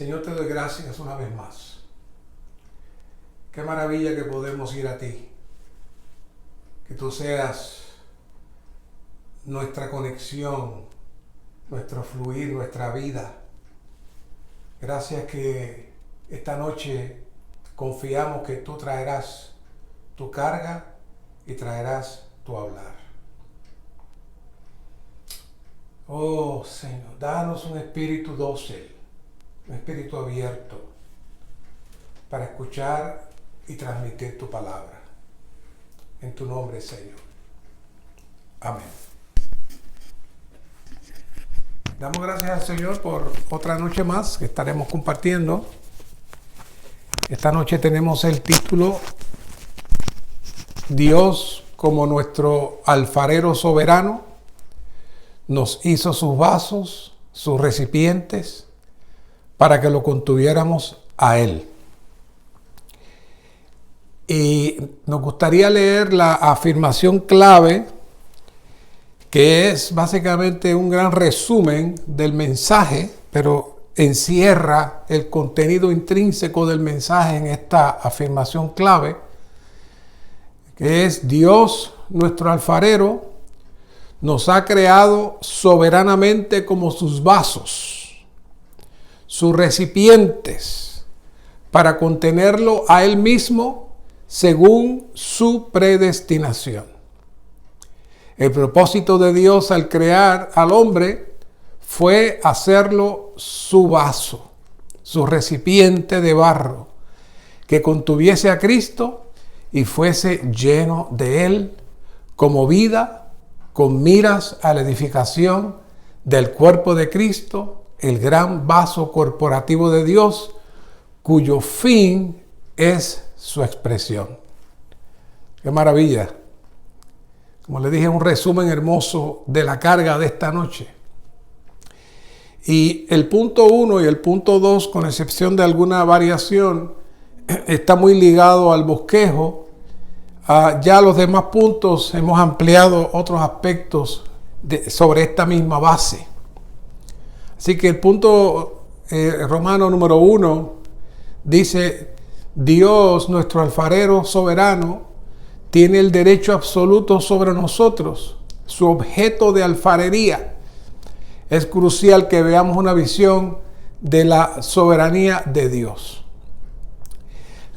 Señor, te doy gracias una vez más. Qué maravilla que podemos ir a ti. Que tú seas nuestra conexión, nuestro fluir, nuestra vida. Gracias que esta noche confiamos que tú traerás tu carga y traerás tu hablar. Oh Señor, danos un espíritu dócil, un espíritu abierto para escuchar y transmitir tu palabra. En tu nombre, Señor. Amén. Damos gracias al Señor por otra noche más que estaremos compartiendo. Esta noche tenemos el título Dios como nuestro alfarero soberano nos hizo sus vasos, sus recipientes, para que lo contuviéramos a Él. Y nos gustaría leer la afirmación clave, que es básicamente un gran resumen del mensaje, pero encierra el contenido intrínseco del mensaje en esta afirmación clave, que es: Dios, nuestro alfarero, nos ha creado soberanamente como sus vasos, sus recipientes, para contenerlo a Él mismo según su predestinación. El propósito de Dios al crear al hombre fue hacerlo su vaso, su recipiente de barro, que contuviese a Cristo y fuese lleno de Él como vida, con miras a la edificación del cuerpo de Cristo, el gran vaso corporativo de Dios, cuyo fin es su expresión. ¡Qué maravilla! Como le dije, un resumen hermoso de la carga de esta noche. Y el punto 1 y el punto 2, con excepción de alguna variación, está muy ligado al bosquejo. Ya los demás puntos hemos ampliado otros aspectos sobre esta misma base. Así que el punto romano número 1 dice: Dios, nuestro alfarero soberano, tiene el derecho absoluto sobre nosotros, su objeto de alfarería. Es crucial que veamos una visión de la soberanía de Dios.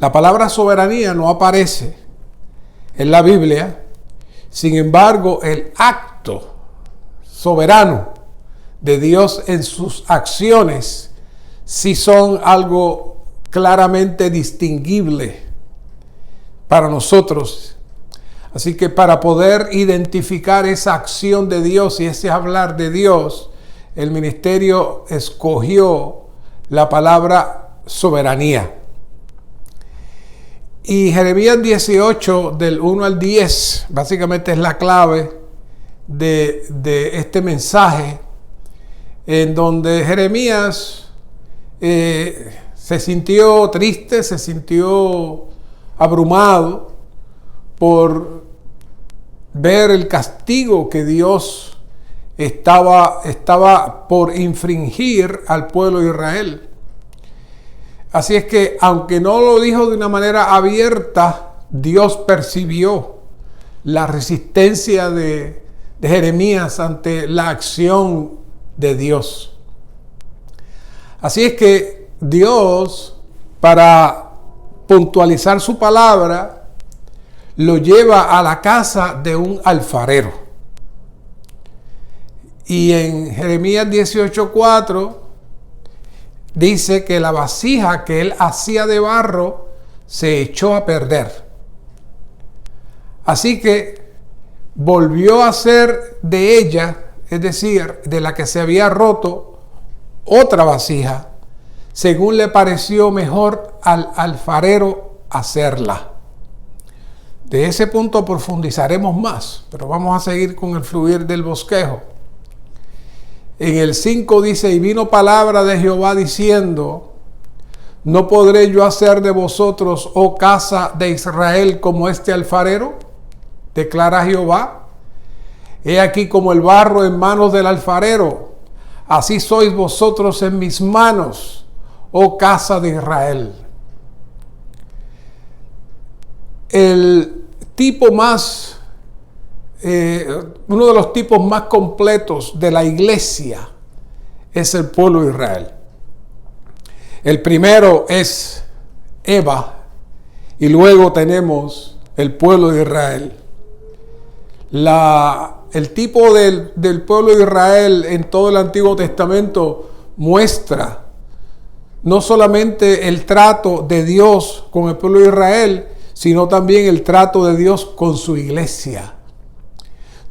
La palabra soberanía no aparece en la Biblia. Sin embargo, el acto soberano de Dios en sus acciones sí son algo claramente distinguible para nosotros. Así que para poder identificar esa acción de Dios y ese hablar de Dios, el ministerio escogió la palabra soberanía. Y Jeremías 18, del 1 al 10, básicamente es la clave de este mensaje, en donde Jeremías se sintió triste, se sintió abrumado por ver el castigo que Dios estaba por infringir al pueblo de Israel. Así es que, aunque no lo dijo de una manera abierta, Dios percibió la resistencia de Jeremías ante la acción de Dios. Así es que Dios, para puntualizar su palabra, lo lleva a la casa de un alfarero. Y en Jeremías 18:4 dice que la vasija que él hacía de barro se echó a perder. Así que volvió a hacer de ella, es decir, de la que se había roto, otra vasija, según le pareció mejor al alfarero hacerla. De ese punto profundizaremos más, pero vamos a seguir con el fluir del bosquejo. En el 5 dice: y vino palabra de Jehová diciendo: ¿no podré yo hacer de vosotros, oh casa de Israel, como este alfarero? Declara Jehová. He aquí como el barro en manos del alfarero, así sois vosotros en mis manos, oh casa de Israel. El tipo más, uno de los tipos más completos de la iglesia es el pueblo de Israel. El primero es Eva y luego tenemos el pueblo de Israel. El tipo del pueblo de Israel en todo el Antiguo Testamento muestra no solamente el trato de Dios con el pueblo de Israel, sino también el trato de Dios con su iglesia.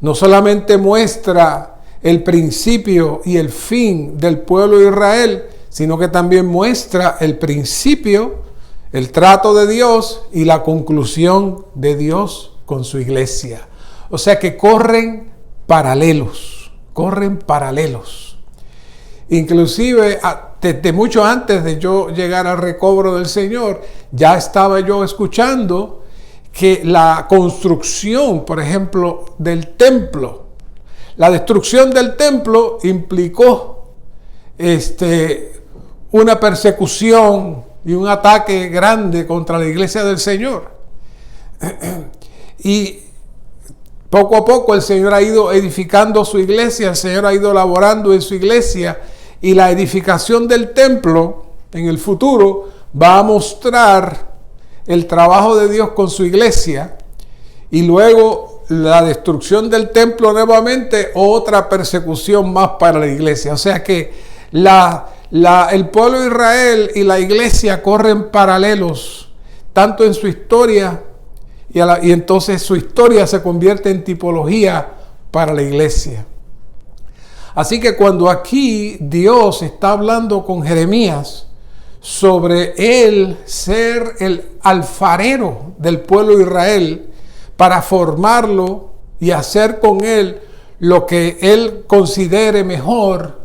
No solamente muestra el principio y el fin del pueblo de Israel, sino que también muestra el principio, el trato de Dios y la conclusión de Dios con su iglesia. O sea que corren paralelos. Inclusive desde mucho antes de yo llegar al recobro del Señor, ya estaba yo escuchando que la construcción, por ejemplo, del templo, la destrucción del templo implicó una persecución y un ataque grande contra la iglesia del Señor. Y poco a poco el Señor ha ido edificando su iglesia, el Señor ha ido laborando en su iglesia, y la edificación del templo en el futuro va a mostrar el trabajo de Dios con su iglesia, y luego la destrucción del templo nuevamente, otra persecución más para la iglesia. O sea que el pueblo de Israel y la iglesia corren paralelos, tanto en su historia, y entonces su historia se convierte en tipología para la iglesia. Así que cuando aquí Dios está hablando con Jeremías sobre él ser el alfarero del pueblo de Israel para formarlo y hacer con él lo que él considere mejor,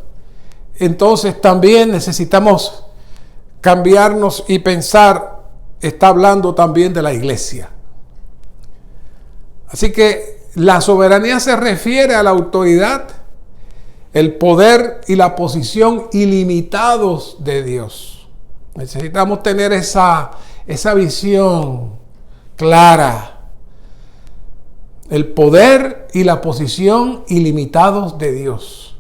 entonces también necesitamos cambiarnos y pensar, está hablando también de la iglesia. Así que la soberanía se refiere a la autoridad, el poder y la posición ilimitados de Dios. Necesitamos tener esa visión clara. El poder y la posición ilimitados de Dios.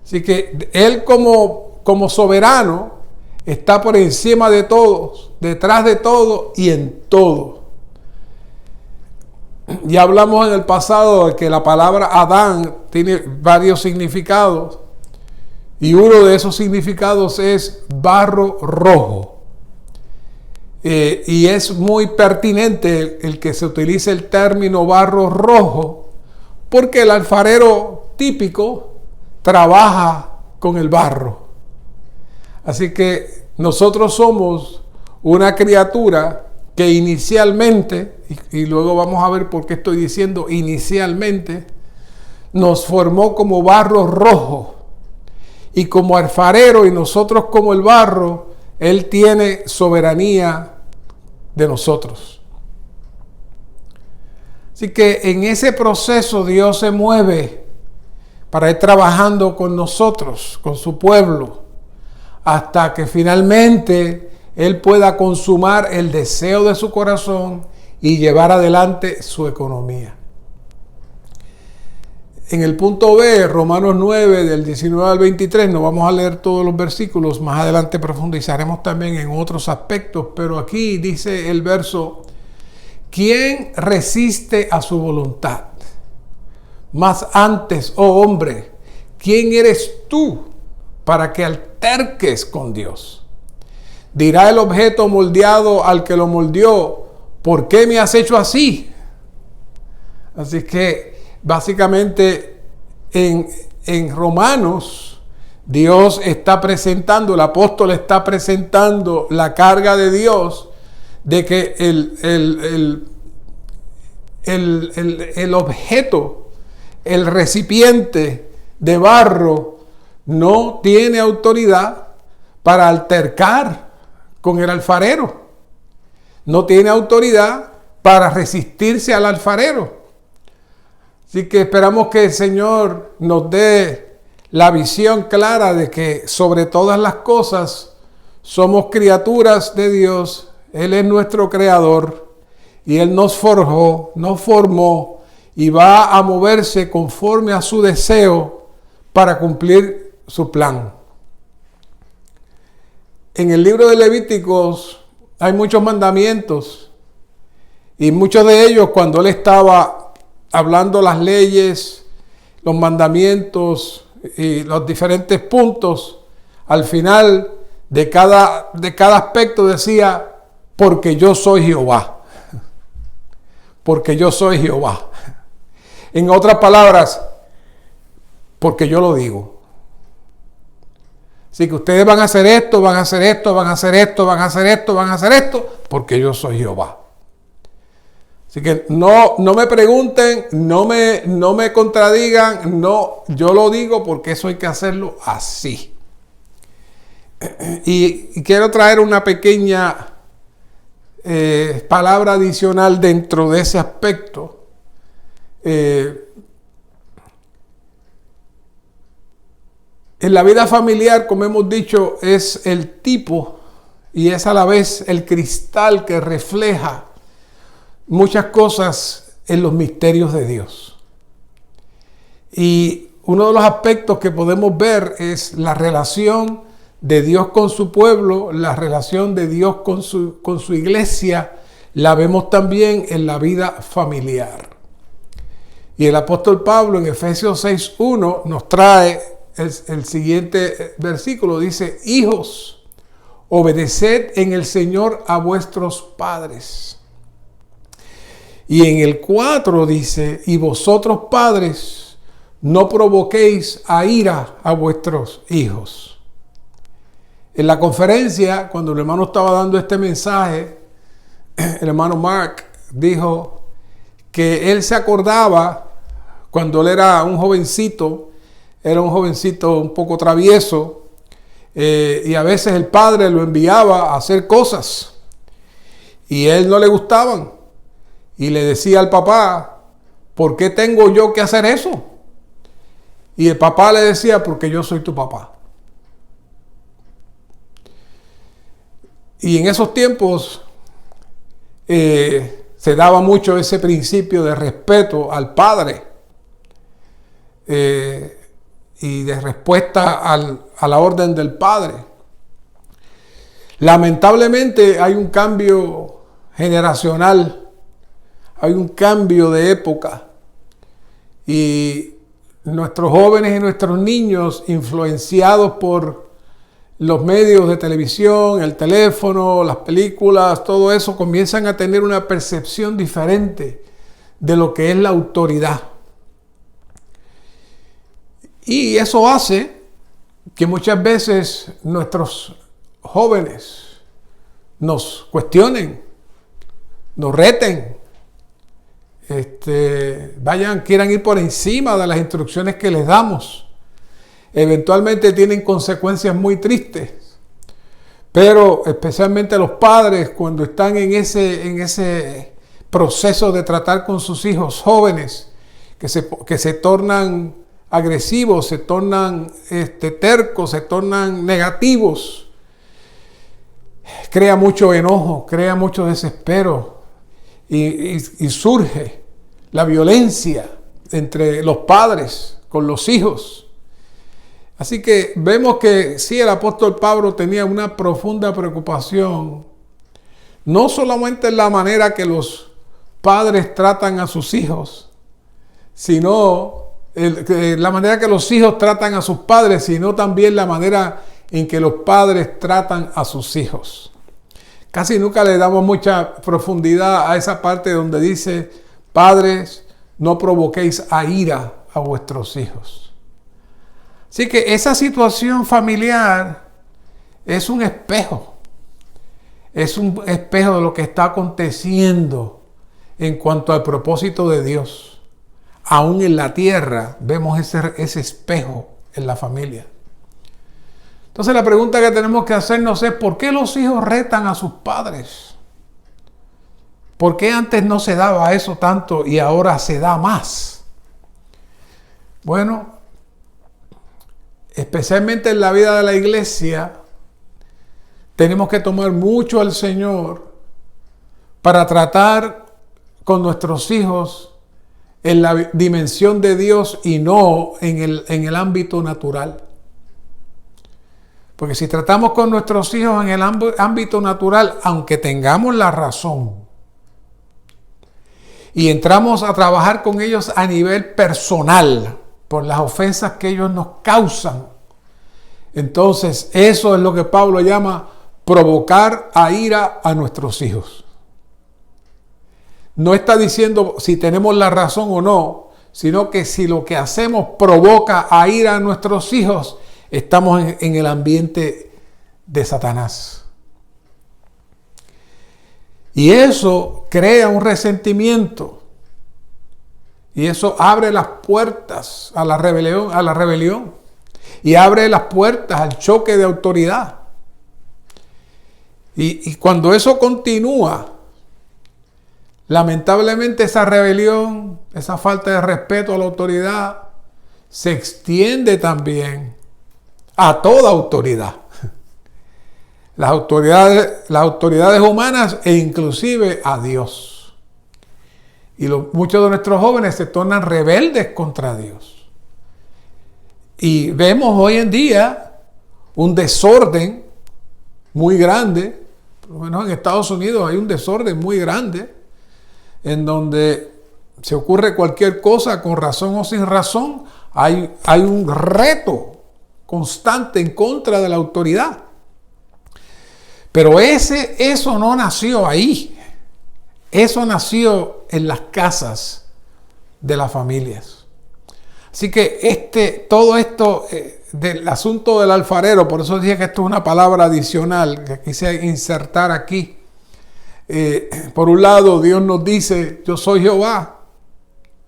Así que Él como soberano está por encima de todos, detrás de todo y en todo. Ya hablamos en el pasado de que la palabra Adán tiene varios significados, y uno de esos significados es barro rojo. Y es muy pertinente el que se utilice el término barro rojo, porque el alfarero típico trabaja con el barro. Así que nosotros somos una criatura que inicialmente, y luego vamos a ver por qué estoy diciendo inicialmente, nos formó como barro rojo, y como alfarero y nosotros como el barro, Él tiene soberanía de nosotros. Así que en ese proceso Dios se mueve para ir trabajando con nosotros, con su pueblo, hasta que finalmente Él pueda consumar el deseo de su corazón y llevar adelante su economía. En el punto B, Romanos 9, del 19 al 23, no vamos a leer todos los versículos, más adelante profundizaremos también en otros aspectos, pero aquí dice el verso: ¿quién resiste a su voluntad? Mas antes, oh hombre, ¿quién eres tú para que alterques con Dios? Dirá el objeto moldeado al que lo moldeó: ¿por qué me has hecho así? Así que básicamente en Romanos, Dios está presentando, el apóstol está presentando la carga de Dios de que el objeto, el recipiente de barro, no tiene autoridad para altercar con el alfarero. No tiene autoridad para resistirse al alfarero. Así que esperamos que el Señor nos dé la visión clara de que sobre todas las cosas somos criaturas de Dios, Él es nuestro creador y Él nos forjó, nos formó y va a moverse conforme a su deseo para cumplir su plan. En el libro de Levíticos hay muchos mandamientos y muchos de ellos, cuando Él estaba hablando las leyes, los mandamientos y los diferentes puntos, al final de cada aspecto decía, porque yo soy Jehová. Porque yo soy Jehová. En otras palabras, porque yo lo digo. Así que ustedes van a hacer esto, van a hacer esto, van a hacer esto, van a hacer esto, van a hacer esto, porque yo soy Jehová. Así que no me pregunten, no me contradigan, no, yo lo digo porque eso hay que hacerlo así. Y quiero traer una pequeña palabra adicional dentro de ese aspecto. En la vida familiar, como hemos dicho, es el tipo y es a la vez el cristal que refleja muchas cosas en los misterios de Dios. Y uno de los aspectos que podemos ver es la relación de Dios con su pueblo, la relación de Dios con su iglesia, la vemos también en la vida familiar. Y el apóstol Pablo en Efesios 6:1 nos trae el siguiente versículo, dice, hijos, obedeced en el Señor a vuestros padres. Y en el 4 dice, y vosotros padres, no provoquéis a ira a vuestros hijos. En la conferencia, cuando el hermano estaba dando este mensaje, el hermano Mark dijo que él se acordaba cuando él era un jovencito un poco travieso, y a veces el padre lo enviaba a hacer cosas y a él no le gustaban. Y le decía al papá, ¿por qué tengo yo que hacer eso? Y el papá le decía, porque yo soy tu papá. Y en esos tiempos se daba mucho ese principio de respeto al padre y de respuesta a la orden del padre. Lamentablemente hay un cambio generacional. Hay un cambio de época y nuestros jóvenes y nuestros niños, influenciados por los medios de televisión, el teléfono, las películas, todo eso, comienzan a tener una percepción diferente de lo que es la autoridad. Y eso hace que muchas veces nuestros jóvenes nos cuestionen, nos reten, quieran ir por encima de las instrucciones que les damos. Eventualmente tienen consecuencias muy tristes, pero especialmente los padres, cuando están en ese proceso de tratar con sus hijos jóvenes, que se tornan agresivos, se tornan tercos, se tornan negativos, crea mucho enojo, crea mucho desespero. Y surge la violencia entre los padres con los hijos. Así que vemos que sí, el apóstol Pablo tenía una profunda preocupación, no solamente en la manera que los padres tratan a sus hijos, sino la manera que los hijos tratan a sus padres, sino también la manera en que los padres tratan a sus hijos. Casi nunca le damos mucha profundidad a esa parte donde dice, padres, no provoquéis a ira a vuestros hijos. Así que esa situación familiar es un espejo. Es un espejo de lo que está aconteciendo en cuanto al propósito de Dios. Aún en la tierra vemos ese espejo en la familia. Entonces la pregunta que tenemos que hacernos es, ¿por qué los hijos retan a sus padres? ¿Por qué antes no se daba eso tanto y ahora se da más? Bueno, especialmente en la vida de la iglesia, tenemos que tomar mucho al Señor para tratar con nuestros hijos en la dimensión de Dios y no en el ámbito natural. Porque si tratamos con nuestros hijos en el ámbito natural, aunque tengamos la razón, y entramos a trabajar con ellos a nivel personal, por las ofensas que ellos nos causan, entonces eso es lo que Pablo llama provocar a ira a nuestros hijos. No está diciendo si tenemos la razón o no, sino que si lo que hacemos provoca a ira a nuestros hijos, estamos en el ambiente de Satanás. Y eso crea un resentimiento. Y eso abre las puertas a la rebelión. Y abre las puertas al choque de autoridad. Y cuando eso continúa, lamentablemente esa rebelión, esa falta de respeto a la autoridad, se extiende también a toda autoridad. Las autoridades humanas e inclusive a Dios. Y muchos de nuestros jóvenes se tornan rebeldes contra Dios. Y vemos hoy en día un desorden muy grande, por lo menos en Estados Unidos hay un desorden muy grande, en donde se ocurre cualquier cosa con razón o sin razón. Hay un reto constante en contra de la autoridad. Pero eso no nació ahí. Eso nació en las casas de las familias. Así que todo esto del asunto del alfarero, por eso dije que esto es una palabra adicional que quise insertar aquí. Por un lado, Dios nos dice, yo soy Jehová,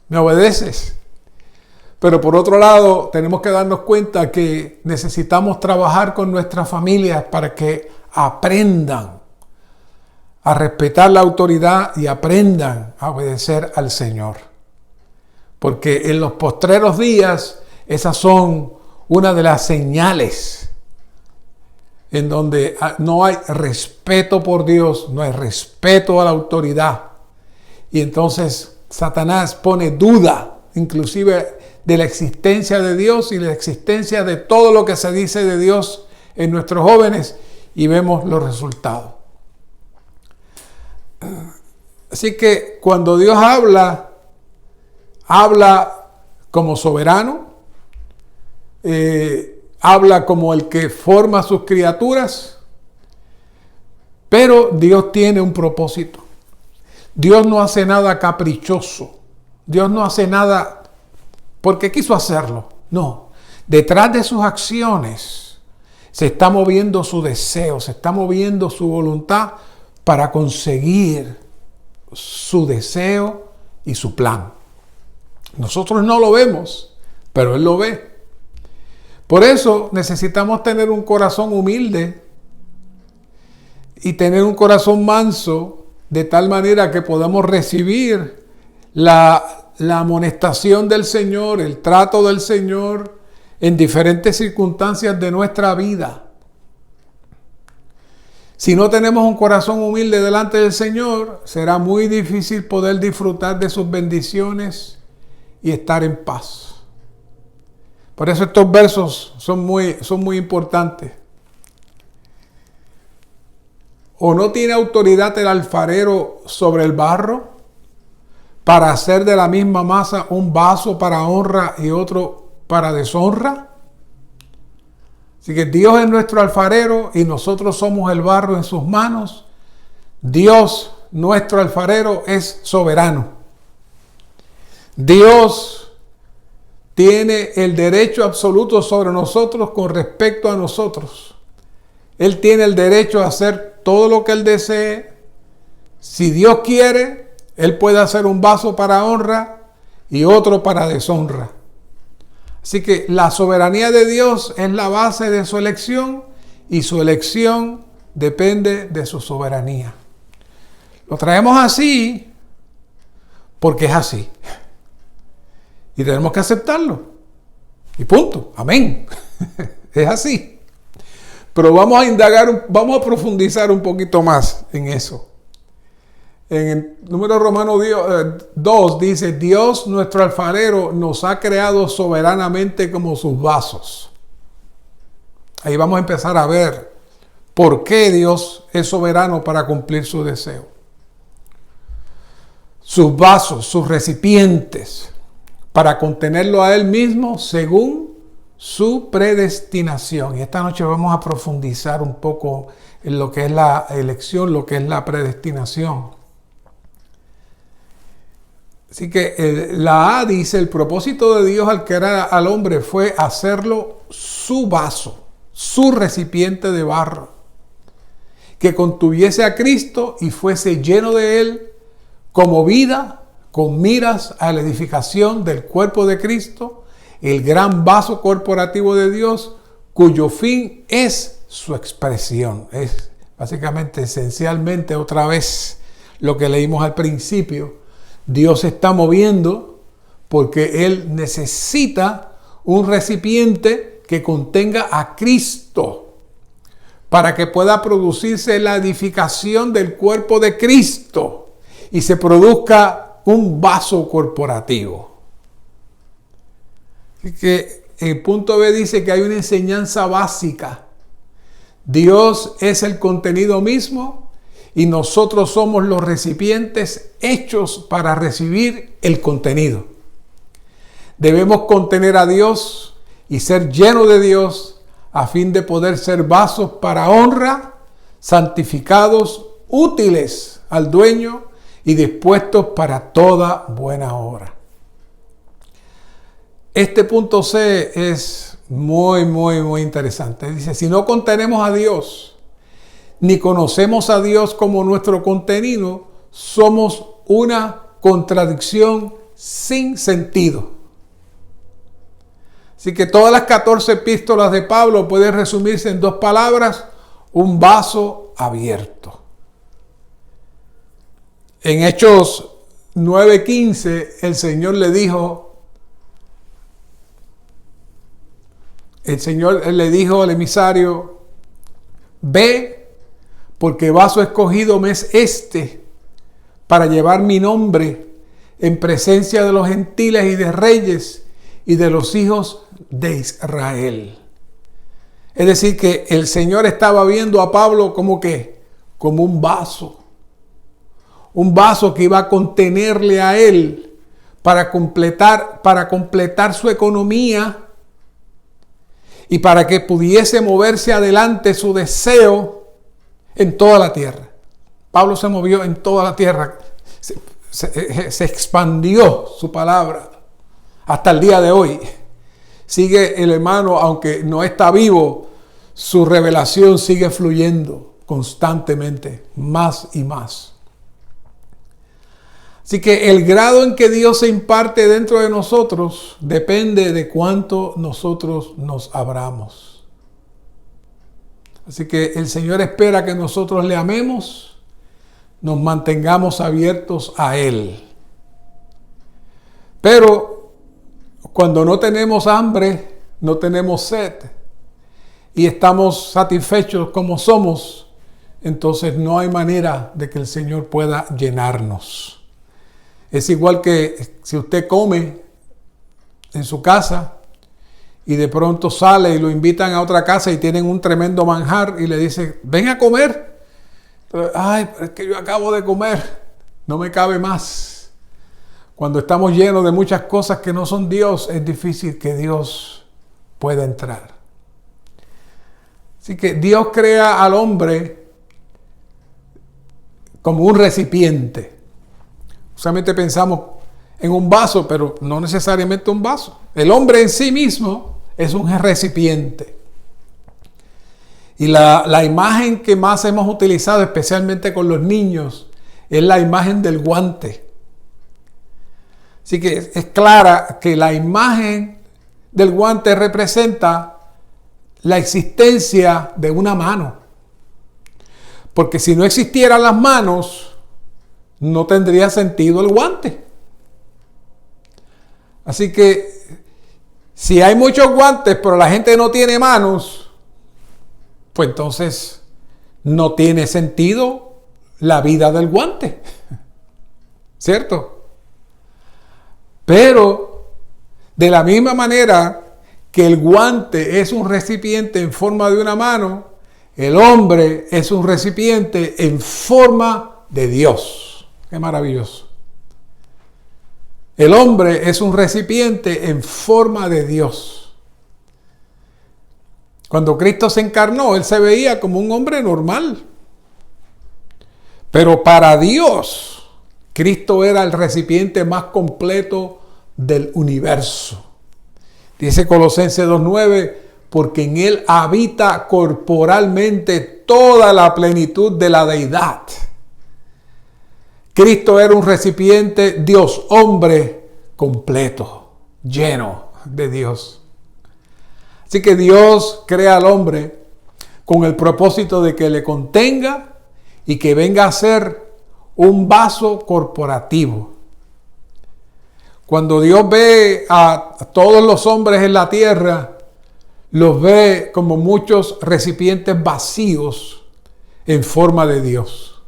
me obedeces. Pero por otro lado, tenemos que darnos cuenta que necesitamos trabajar con nuestras familias para que aprendan a respetar la autoridad y aprendan a obedecer al Señor. Porque en los postreros días, esas son una de las señales en donde no hay respeto por Dios, no hay respeto a la autoridad. Y entonces Satanás pone duda, inclusive de la existencia de Dios y la existencia de todo lo que se dice de Dios en nuestros jóvenes, y vemos los resultados. Así que cuando Dios habla como soberano, habla como el que forma sus criaturas, pero Dios tiene un propósito. Dios no hace nada caprichoso. Dios no hace nada porque quiso hacerlo. No. Detrás de sus acciones se está moviendo su deseo, se está moviendo su voluntad para conseguir su deseo y su plan. Nosotros no lo vemos, pero Él lo ve. Por eso necesitamos tener un corazón humilde y tener un corazón manso, de tal manera que podamos recibir la amonestación del Señor, el trato del Señor en diferentes circunstancias de nuestra vida. Si no tenemos un corazón humilde delante del Señor, será muy difícil poder disfrutar de sus bendiciones y estar en paz. Por eso estos versos son muy importantes. ¿O no tiene autoridad el alfarero sobre el barro para hacer de la misma masa un vaso para honra y otro para deshonra? Así que Dios es nuestro alfarero y nosotros somos el barro en sus manos. Dios, nuestro alfarero, es soberano. Dios tiene el derecho absoluto sobre nosotros con respecto a nosotros. Él tiene el derecho a hacer todo lo que Él desee. Si Dios quiere, Él puede hacer un vaso para honra y otro para deshonra. Así que la soberanía de Dios es la base de su elección y su elección depende de su soberanía. Lo traemos así porque es así. Y tenemos que aceptarlo. Y punto. Amén. Es así. Pero vamos a indagar, vamos a profundizar un poquito más en eso. En el número romano 2 dice, Dios nuestro alfarero nos ha creado soberanamente como sus vasos. Ahí vamos a empezar a ver por qué Dios es soberano para cumplir su deseo. Sus vasos, sus recipientes, para contenerlo a Él mismo según su predestinación. Y esta noche vamos a profundizar un poco en lo que es la elección, lo que es la predestinación. Así que la A dice, el propósito de Dios al crear al hombre fue hacerlo su vaso, su recipiente de barro, que contuviese a Cristo y fuese lleno de Él como vida, con miras a la edificación del cuerpo de Cristo, el gran vaso corporativo de Dios, cuyo fin es su expresión. Es básicamente, esencialmente, otra vez lo que leímos al principio. Dios se está moviendo porque Él necesita un recipiente que contenga a Cristo para que pueda producirse la edificación del cuerpo de Cristo y se produzca un vaso corporativo. Así que el punto B dice que hay una enseñanza básica. Dios es el contenido mismo y nosotros somos los recipientes hechos para recibir el contenido. Debemos contener a Dios y ser llenos de Dios a fin de poder ser vasos para honra, santificados, útiles al dueño y dispuestos para toda buena obra. Este punto C es muy interesante. Dice, si no contenemos a Dios, ni conocemos a Dios como nuestro contenido, somos una contradicción sin sentido. Así que todas las 14 epístolas de Pablo pueden resumirse en 2 palabras: un vaso abierto. En Hechos 9:15, el Señor le dijo al emisario, ve, porque vaso escogido me es este, para llevar mi nombre en presencia de los gentiles y de reyes y de los hijos de Israel. Es decir, que el Señor estaba viendo a Pablo como un vaso. Un vaso que iba a contenerle a él para completar su economía y para que pudiese moverse adelante su deseo en toda la tierra. Pablo se movió en toda la tierra. Se expandió su palabra hasta el día de hoy. Sigue el hermano, aunque no está vivo, su revelación sigue fluyendo constantemente, más y más. Así que el grado en que Dios se imparte dentro de nosotros depende de cuánto nosotros nos abramos. Así que el Señor espera que nosotros le amemos, nos mantengamos abiertos a Él. Pero cuando no tenemos hambre, no tenemos sed y estamos satisfechos como somos, entonces no hay manera de que el Señor pueda llenarnos. Es igual que si usted come en su casa y de pronto sale y lo invitan a otra casa y tienen un tremendo manjar y le dicen, ven a comer. Pero, es que yo acabo de comer, no me cabe más. Cuando estamos llenos de muchas cosas que no son Dios, es difícil que Dios pueda entrar. Así que Dios crea al hombre como un recipiente. Usualmente pensamos en un vaso, pero no necesariamente un vaso. El hombre en sí mismo es un recipiente. Y la imagen que más hemos utilizado, especialmente con los niños, es la imagen del guante. Así que es clara que la imagen del guante representa la existencia de una mano. Porque si no existieran las manos, no tendría sentido el guante. Así que si hay muchos guantes, pero la gente no tiene manos, pues entonces no tiene sentido la vida del guante. ¿Cierto? Pero de la misma manera que el guante es un recipiente en forma de una mano, el hombre es un recipiente en forma de Dios. ¡Qué maravilloso! El hombre es un recipiente en forma de Dios. Cuando Cristo se encarnó, Él se veía como un hombre normal. Pero para Dios, Cristo era el recipiente más completo del universo. Dice Colosenses 2:9, porque en Él habita corporalmente toda la plenitud de la deidad. Cristo era un recipiente, Dios hombre completo, lleno de Dios. Así que Dios crea al hombre con el propósito de que le contenga y que venga a ser un vaso corporativo. Cuando Dios ve a todos los hombres en la tierra, los ve como muchos recipientes vacíos en forma de Dios,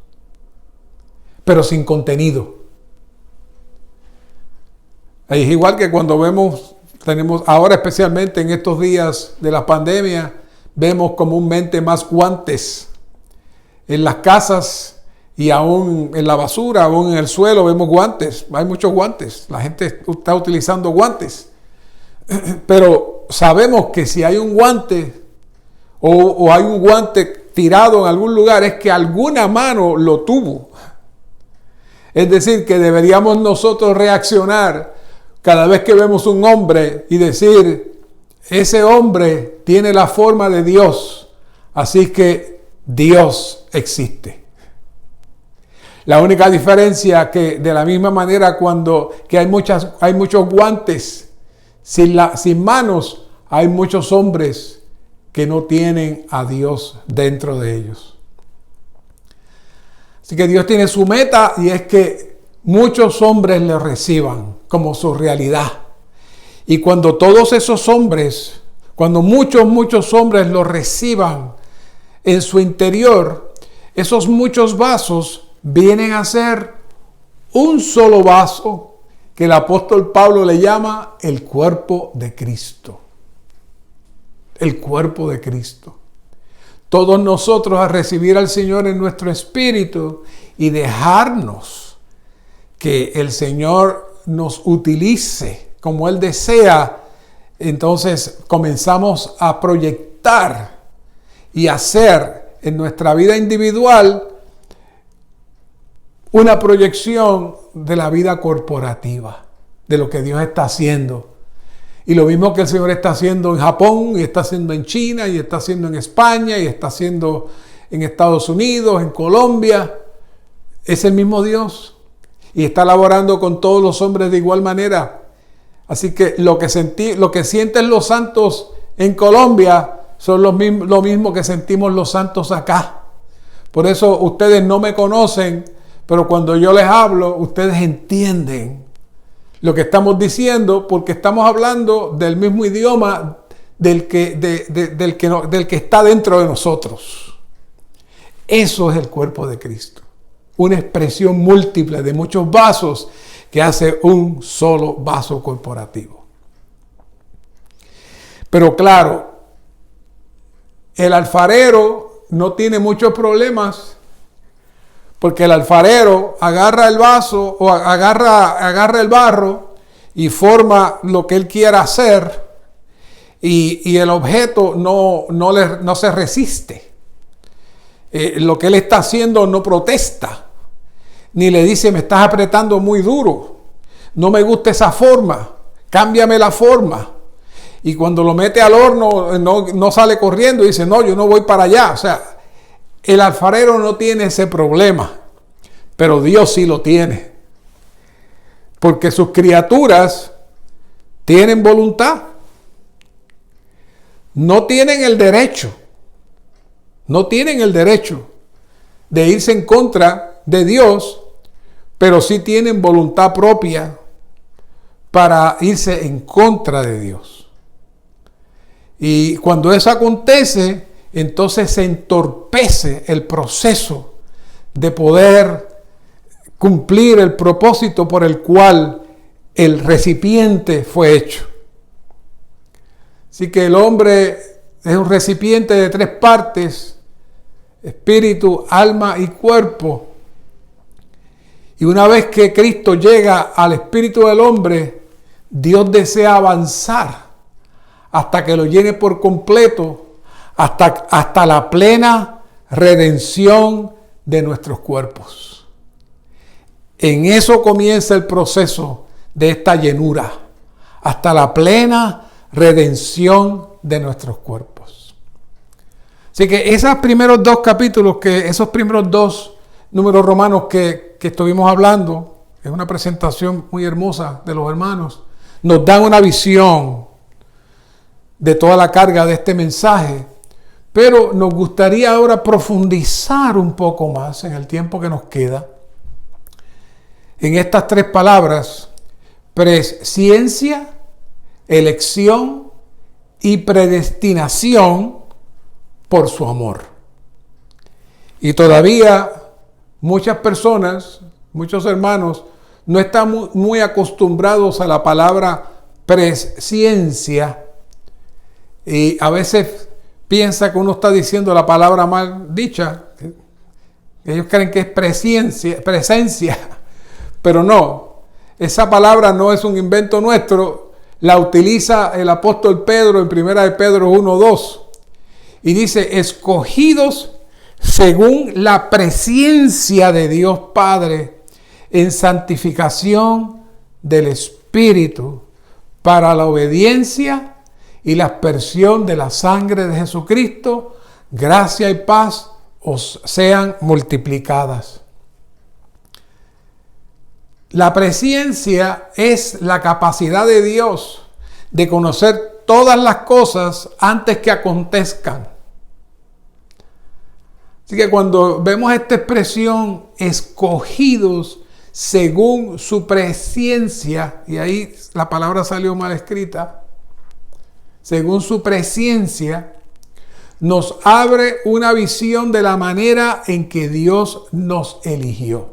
pero sin contenido. Es igual que cuando tenemos ahora, especialmente en estos días de la pandemia, vemos comúnmente más guantes en las casas y aún en la basura, aún en el suelo vemos guantes. Hay muchos guantes, la gente está utilizando guantes, pero sabemos que si hay un guante o hay un guante tirado en algún lugar, es que alguna mano lo tuvo. Es decir, que deberíamos nosotros reaccionar cada vez que vemos un hombre y decir, ese hombre tiene la forma de Dios, así que Dios existe. La única diferencia que de la misma manera que hay muchos guantes sin manos, hay muchos hombres que no tienen a Dios dentro de ellos. Así que Dios tiene su meta y es que muchos hombres le reciban como su realidad. Y cuando todos esos hombres, cuando muchos hombres lo reciban en su interior, esos muchos vasos vienen a ser un solo vaso que el apóstol Pablo le llama el cuerpo de Cristo. El cuerpo de Cristo. Todos nosotros al recibir al Señor en nuestro espíritu y dejarnos que el Señor nos utilice como Él desea, entonces comenzamos a proyectar y hacer en nuestra vida individual una proyección de la vida corporativa, de lo que Dios está haciendo. Y lo mismo que el Señor está haciendo en Japón, y está haciendo en China, y está haciendo en España, y está haciendo en Estados Unidos, en Colombia. Es el mismo Dios. Y está laborando con todos los hombres de igual manera. Así que lo que sienten los santos en Colombia son lo mismo que sentimos los santos acá. Por eso ustedes no me conocen, pero cuando yo les hablo, ustedes entienden lo que estamos diciendo, porque estamos hablando del mismo idioma del que está dentro de nosotros. Eso es el cuerpo de Cristo. Una expresión múltiple de muchos vasos que hace un solo vaso corporativo. Pero claro, el alfarero no tiene muchos problemas, porque el alfarero agarra el vaso o agarra el barro y forma lo que él quiera hacer, y el objeto no se resiste. Lo que él está haciendo no protesta, ni le dice, me estás apretando muy duro, no me gusta esa forma, cámbiame la forma. Y cuando lo mete al horno no sale corriendo y dice, no, yo no voy para allá. O sea, el alfarero no tiene ese problema, pero Dios sí lo tiene. Porque sus criaturas tienen voluntad. No tienen el derecho de irse en contra de Dios, pero sí tienen voluntad propia para irse en contra de Dios. Y cuando eso acontece, entonces se entorpece el proceso de poder cumplir el propósito por el cual el recipiente fue hecho. Así que el hombre es un recipiente de 3 partes: espíritu, alma y cuerpo. Y una vez que Cristo llega al espíritu del hombre, Dios desea avanzar hasta que lo llene por completo, hasta la plena redención de nuestros cuerpos. En eso comienza el proceso de esta llenura, hasta la plena redención de nuestros cuerpos. Así que esos primeros 2 capítulos, esos primeros 2 números romanos que estuvimos hablando, es una presentación muy hermosa de los hermanos, nos dan una visión de toda la carga de este mensaje, pero nos gustaría ahora profundizar un poco más en el tiempo que nos queda en estas 3 palabras: presciencia, elección y predestinación por su amor. Y todavía muchas personas, muchos hermanos, no están muy acostumbrados a la palabra presciencia, y a veces piensa que uno está diciendo la palabra mal dicha. Ellos creen que es presencia, pero no. Esa palabra no es un invento nuestro. La utiliza el apóstol Pedro en 1 de Pedro 1:2. Y dice: escogidos según la presciencia de Dios Padre en santificación del Espíritu, para la obediencia y la aspersión de la sangre de Jesucristo, gracia y paz os sean multiplicadas. La presciencia es la capacidad de Dios de conocer todas las cosas antes que acontezcan. Así que cuando vemos esta expresión, escogidos según su presciencia, y ahí la palabra salió mal escrita, según su presciencia, nos abre una visión de la manera en que Dios nos eligió.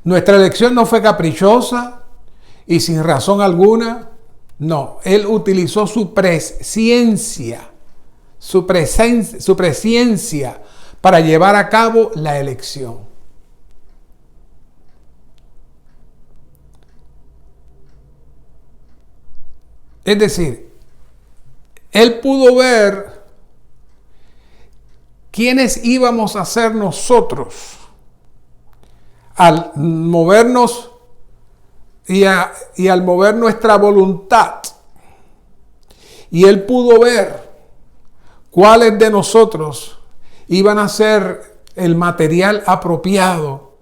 Nuestra elección no fue caprichosa y sin razón alguna. No, Él utilizó su presciencia, su presciencia para llevar a cabo la elección. Es decir, Él pudo ver quiénes íbamos a ser nosotros al movernos y al mover nuestra voluntad. Y Él pudo ver cuáles de nosotros iban a ser el material apropiado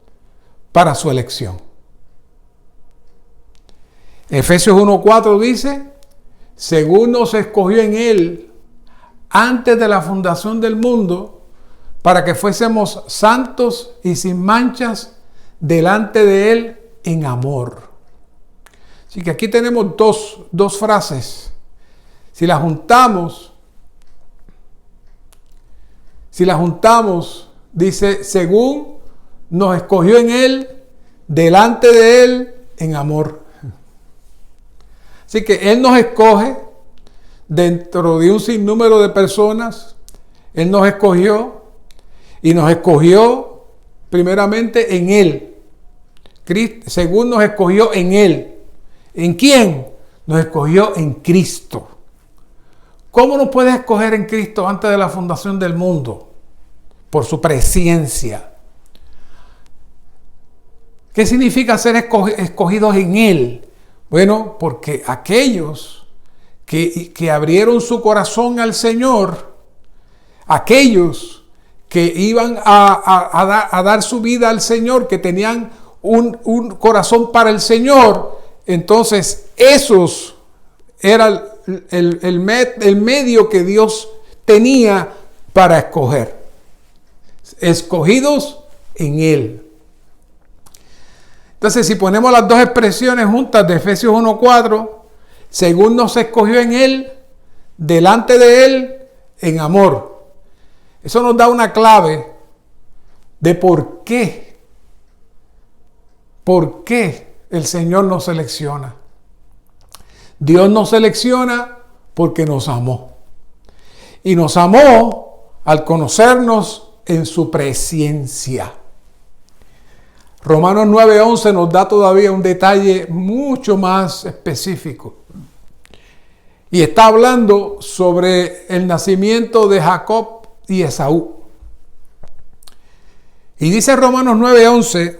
para su elección. Efesios 1:4 dice: según nos escogió en Él antes de la fundación del mundo, para que fuésemos santos y sin manchas delante de Él en amor. Así que aquí tenemos dos frases. Si las juntamos, dice: según nos escogió en Él, delante de Él en amor. Así que Él nos escoge dentro de un sinnúmero de personas. Él nos escogió y nos escogió primeramente en Él. Según nos escogió en Él. ¿En quién? Nos escogió en Cristo. ¿Cómo nos puede escoger en Cristo antes de la fundación del mundo? Por su presciencia. ¿Qué significa ser escogidos en Él? Bueno, porque aquellos que abrieron su corazón al Señor, aquellos que iban a dar su vida al Señor, que tenían un corazón para el Señor, entonces esos eran el medio que Dios tenía para escoger. Escogidos en Él. Entonces, si ponemos las dos expresiones juntas de Efesios 1:4, según nos escogió en Él, delante de Él en amor. Eso nos da una clave de por qué el Señor nos selecciona. Dios nos selecciona porque nos amó. Y nos amó al conocernos en su presencia. Romanos 9:11 nos da todavía un detalle mucho más específico. Y está hablando sobre el nacimiento de Jacob y Esaú. Y dice Romanos 9:11,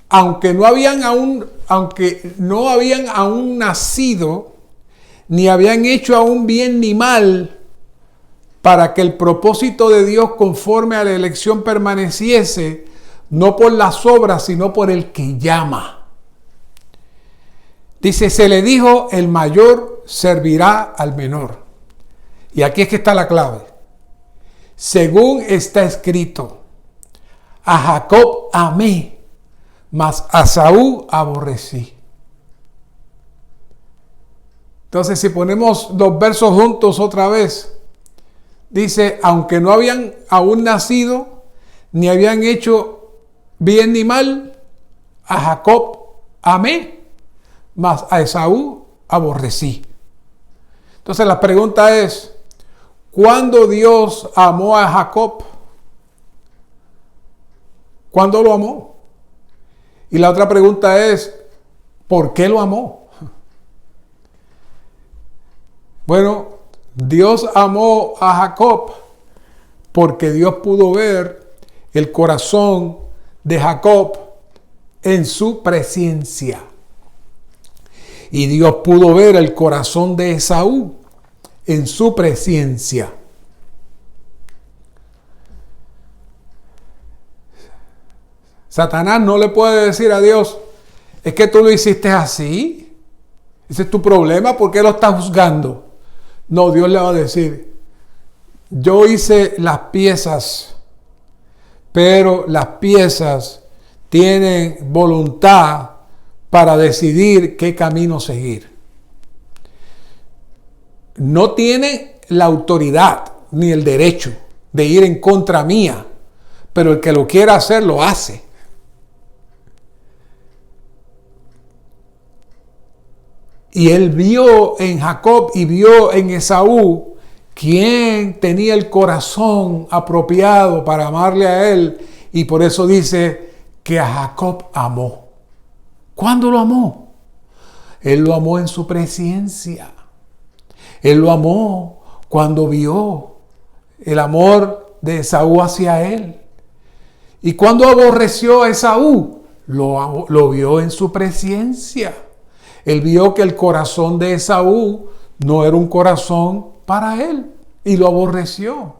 aunque no habían aún nacido, ni habían hecho aún bien ni mal, para que el propósito de Dios conforme a la elección permaneciese, no por las obras, sino por el que llama. Dice, se le dijo, el mayor servirá al menor. Y aquí es que está la clave. Según está escrito, a Jacob amé, mas a Esaú aborrecí. Entonces, si ponemos los versos juntos otra vez, dice, aunque no habían aún nacido, ni habían hecho bien ni mal, a Jacob amé, mas a Esaú aborrecí. Entonces la pregunta es, ¿cuándo Dios amó a Jacob? ¿Cuándo lo amó? Y la otra pregunta es, ¿por qué lo amó? Bueno, Dios amó a Jacob porque Dios pudo ver el corazón de Jacob en su presencia. Y Dios pudo ver el corazón de Esaú en su presencia. Satanás no le puede decir a Dios, es que tú lo hiciste así. Ese es tu problema, ¿por qué lo estás juzgando? No, Dios le va a decir, yo hice las piezas, pero las piezas tienen voluntad para decidir qué camino seguir. No tiene la autoridad ni el derecho de ir en contra mía, pero el que lo quiera hacer, lo hace. Y él vio en Jacob y vio en Esaú quién tenía el corazón apropiado para amarle a él. Y por eso dice que a Jacob amó. ¿Cuándo lo amó? Él lo amó en su presencia. Él lo amó cuando vio el amor de Esaú hacia él. Y cuando aborreció a Esaú, lo vio en su presencia. Él vio que el corazón de Esaú no era un corazón para él y lo aborreció.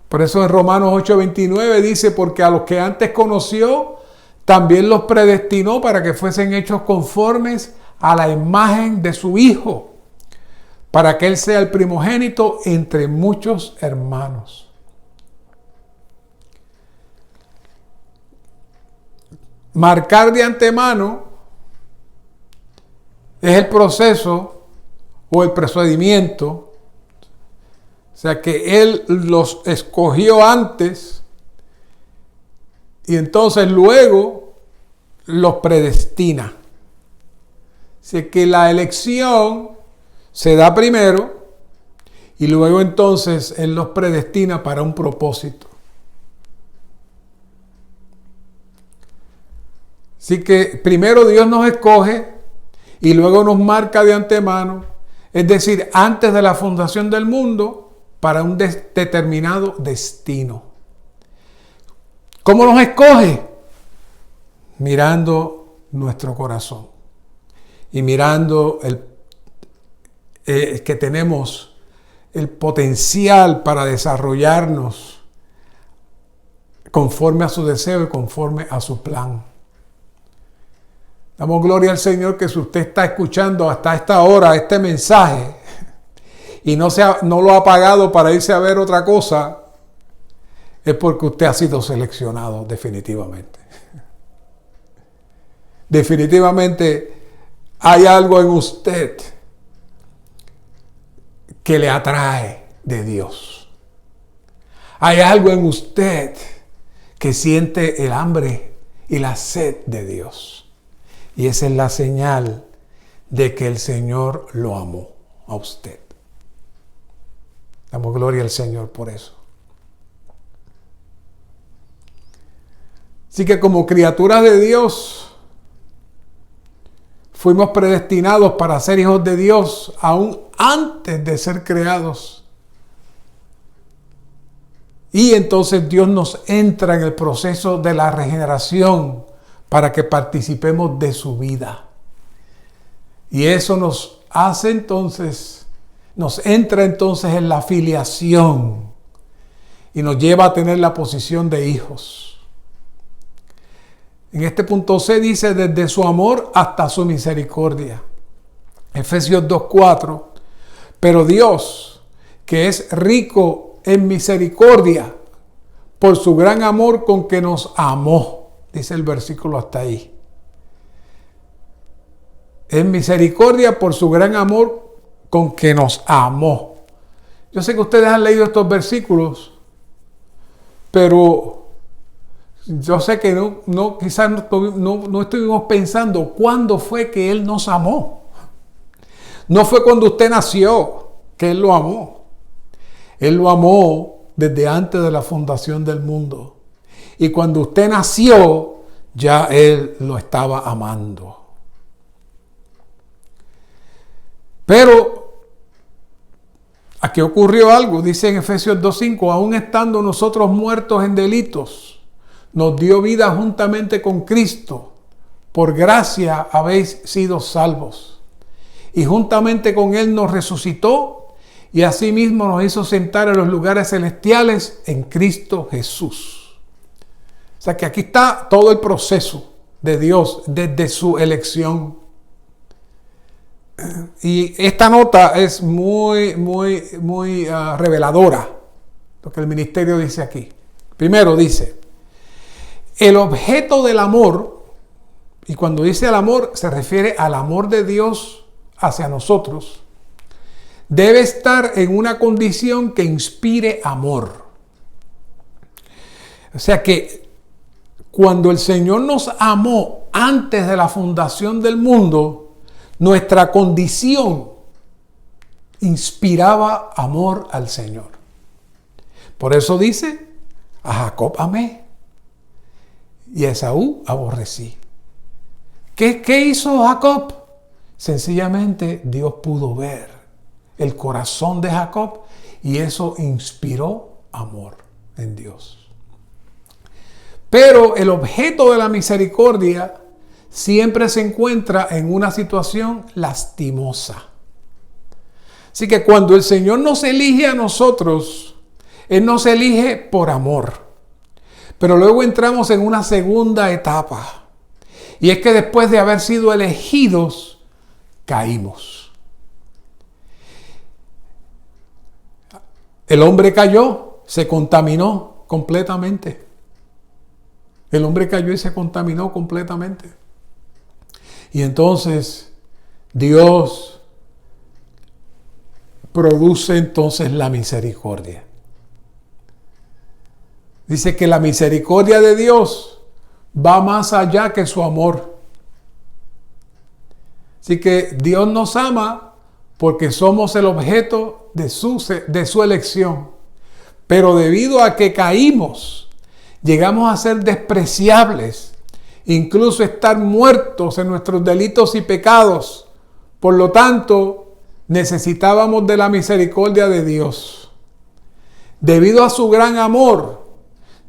Por eso en Romanos 8:29 dice, porque a los que antes conoció, también los predestinó para que fuesen hechos conformes a la imagen de su Hijo, para que Él sea el primogénito entre muchos hermanos. Marcar de antemano es el proceso o el procedimiento, o sea que Él los escogió antes y entonces luego los predestina. Así que la elección se da primero y luego entonces Él los predestina para un propósito. Así que primero Dios nos escoge y luego nos marca de antemano, es decir, antes de la fundación del mundo, para un determinado destino. ¿Cómo nos escoge? Mirando nuestro corazón y mirando que tenemos el potencial para desarrollarnos conforme a su deseo y conforme a su plan. Damos gloria al Señor que si usted está escuchando hasta esta hora este mensaje y no lo ha apagado para irse a ver otra cosa, es porque usted ha sido seleccionado definitivamente. Definitivamente Hay algo en usted que le atrae de Dios. Hay algo en usted que siente el hambre y la sed de Dios. Y esa es la señal de que el Señor lo amó a usted. Damos gloria al Señor por eso. Así que como criaturas de Dios, fuimos predestinados para ser hijos de Dios aún antes de ser creados. Y entonces Dios nos entra en el proceso de la regeneración para que participemos de su vida. Y eso nos hace entonces, nos entra entonces en la filiación y nos lleva a tener la posición de hijos. En este punto C dice, desde su amor hasta su misericordia. Efesios 2:4. Pero Dios, que es rico en misericordia, por su gran amor con que nos amó. Dice el versículo hasta ahí. En misericordia por su gran amor con que nos amó. Yo sé que ustedes han leído estos versículos, pero yo sé que quizás no estuvimos pensando cuándo fue que Él nos amó. No fue cuando usted nació que Él lo amó. Él lo amó desde antes de la fundación del mundo. Y cuando usted nació, ya Él lo estaba amando. Pero aquí ocurrió algo, dice en Efesios 2:5, aún estando nosotros muertos en delitos, nos dio vida juntamente con Cristo. Por gracia habéis sido salvos. Y juntamente con Él nos resucitó y asimismo nos hizo sentar en los lugares celestiales en Cristo Jesús. O sea que aquí está todo el proceso de Dios desde su elección. Y esta nota es muy reveladora, lo que el ministerio dice aquí. Primero dice, el objeto del amor, y cuando dice el amor se refiere al amor de Dios hacia nosotros, debe estar en una condición que inspire amor. O sea que cuando el Señor nos amó antes de la fundación del mundo, nuestra condición inspiraba amor al Señor. Por eso dice, a Jacob amé y a Esaú aborrecí. ¿Qué hizo Jacob? Sencillamente Dios pudo ver el corazón de Jacob y eso inspiró amor en Dios. Pero el objeto de la misericordia siempre se encuentra en una situación lastimosa. Así que cuando el Señor nos elige a nosotros, Él nos elige por amor. Pero luego entramos en una segunda etapa. Y es que después de haber sido elegidos, caímos. El hombre cayó, se contaminó completamente. El hombre cayó y se contaminó completamente. Y entonces Dios produce entonces la misericordia. Dice que la misericordia de Dios va más allá que su amor. Así que Dios nos ama porque somos el objeto de su elección. Pero debido a que caímos, llegamos a ser despreciables, incluso estar muertos en nuestros delitos y pecados. Por lo tanto, necesitábamos de la misericordia de Dios. Debido a su gran amor,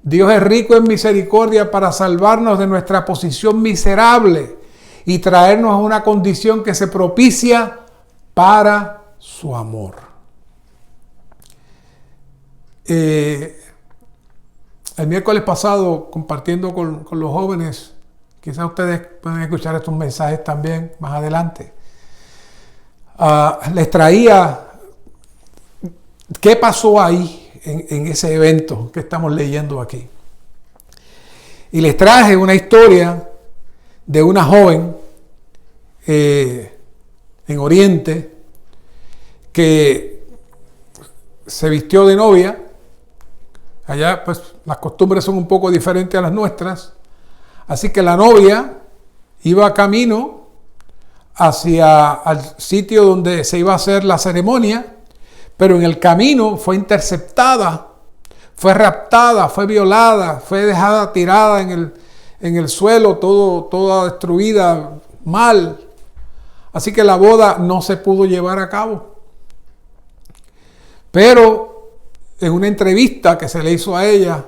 Dios es rico en misericordia para salvarnos de nuestra posición miserable y traernos a una condición que se propicia para su amor. El miércoles pasado, compartiendo con los jóvenes, quizás ustedes pueden escuchar estos mensajes también más adelante, les traía qué pasó ahí en ese evento que estamos leyendo aquí. Y les traje una historia de una joven en Oriente, que se vistió de novia. Allá pues las costumbres son un poco diferentes a las nuestras. Así que la novia iba camino hacia el sitio donde se iba a hacer la ceremonia, pero en el camino fue interceptada, fue raptada, fue violada, fue dejada tirada en el suelo, toda destruida, mal. Así que la boda no se pudo llevar a cabo. Pero en una entrevista que se le hizo a ella,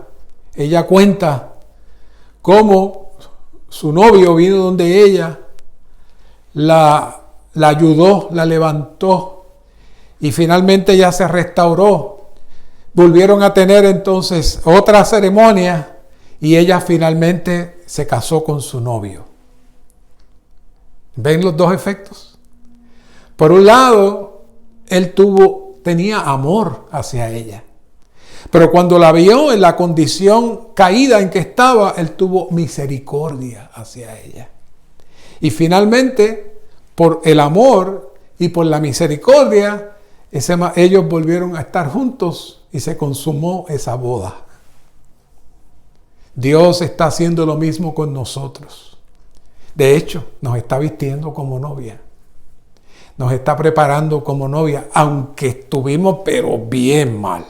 ella cuenta cómo su novio vino donde ella, la ayudó, la levantó y finalmente ya se restauró. Volvieron a tener entonces otra ceremonia y ella finalmente se casó con su novio. ¿Ven los dos efectos? Por un lado, él tenía amor hacia ella. Pero cuando la vio en la condición caída en que estaba, él tuvo misericordia hacia ella. Y finalmente, por el amor y por la misericordia, ellos volvieron a estar juntos y se consumó esa boda. Dios está haciendo lo mismo con nosotros. De hecho, nos está vistiendo como novia. Nos está preparando como novia, aunque estuvimos pero bien mal.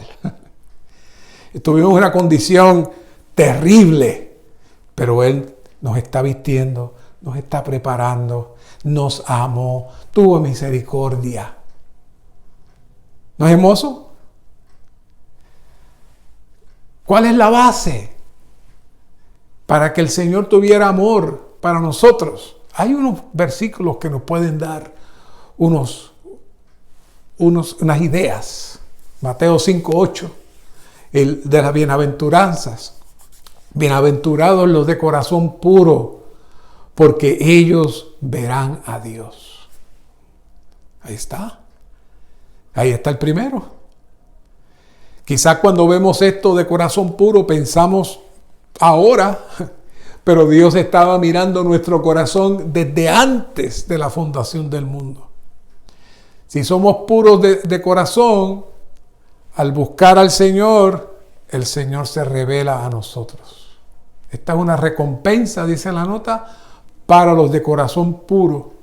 Estuvimos en una condición terrible, pero Él nos está vistiendo, nos está preparando, nos amó, tuvo misericordia. ¿No es hermoso? ¿Cuál es la base para que el Señor tuviera amor para nosotros? Hay unos versículos que nos pueden dar unas ideas. Mateo 5:8, el de las bienaventuranzas. Bienaventurados los de corazón puro, porque ellos verán a Dios. Ahí está. Ahí está el primero. Quizás cuando vemos esto de corazón puro pensamos ahora, pero Dios estaba mirando nuestro corazón desde antes de la fundación del mundo. Si somos puros de corazón, al buscar al Señor, el Señor se revela a nosotros. Esta es una recompensa, dice la nota, para los de corazón puro.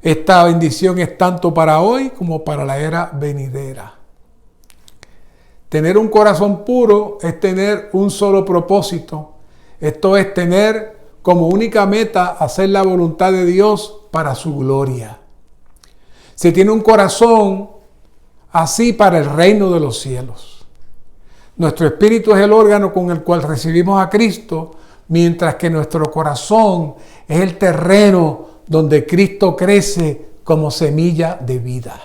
Esta bendición es tanto para hoy como para la era venidera. Tener un corazón puro es tener un solo propósito. Esto es tener como única meta hacer la voluntad de Dios para su gloria. Se tiene un corazón así para el reino de los cielos. Nuestro espíritu es el órgano con el cual recibimos a Cristo, mientras que nuestro corazón es el terreno donde Cristo crece como semilla de vida.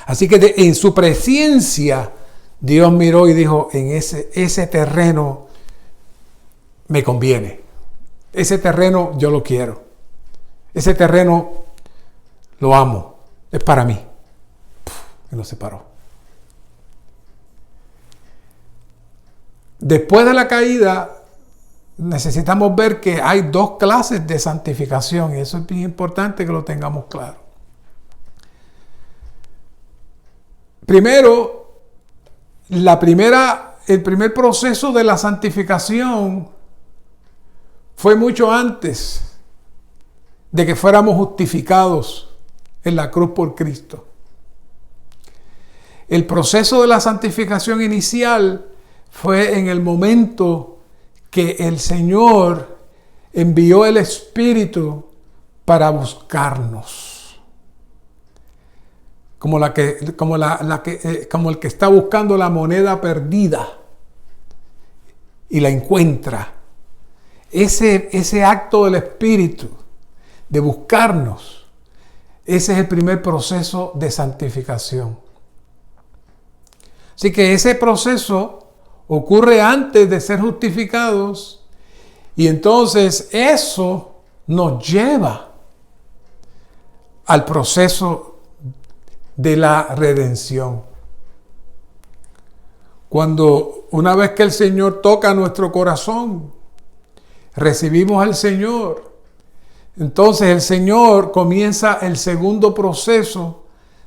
Así que en su presencia, Dios miró y dijo, en ese terreno me conviene. Ese terreno yo lo quiero. Ese terreno lo amo. Es para mí. Y nos separó. Después de la caída, necesitamos ver que hay dos clases de santificación y eso es bien importante que lo tengamos claro. Primero, el primer proceso de la santificación fue mucho antes de que fuéramos justificados en la cruz por Cristo. El proceso de la santificación inicial fue en el momento que el Señor envió el Espíritu para buscarnos. Como el que está buscando la moneda perdida y la encuentra. Ese acto del Espíritu de buscarnos, ese es el primer proceso de santificación. Así que ese proceso ocurre antes de ser justificados y entonces eso nos lleva al proceso de la redención. Cuando una vez que el Señor toca nuestro corazón, recibimos al Señor, Entonces el Señor comienza el segundo proceso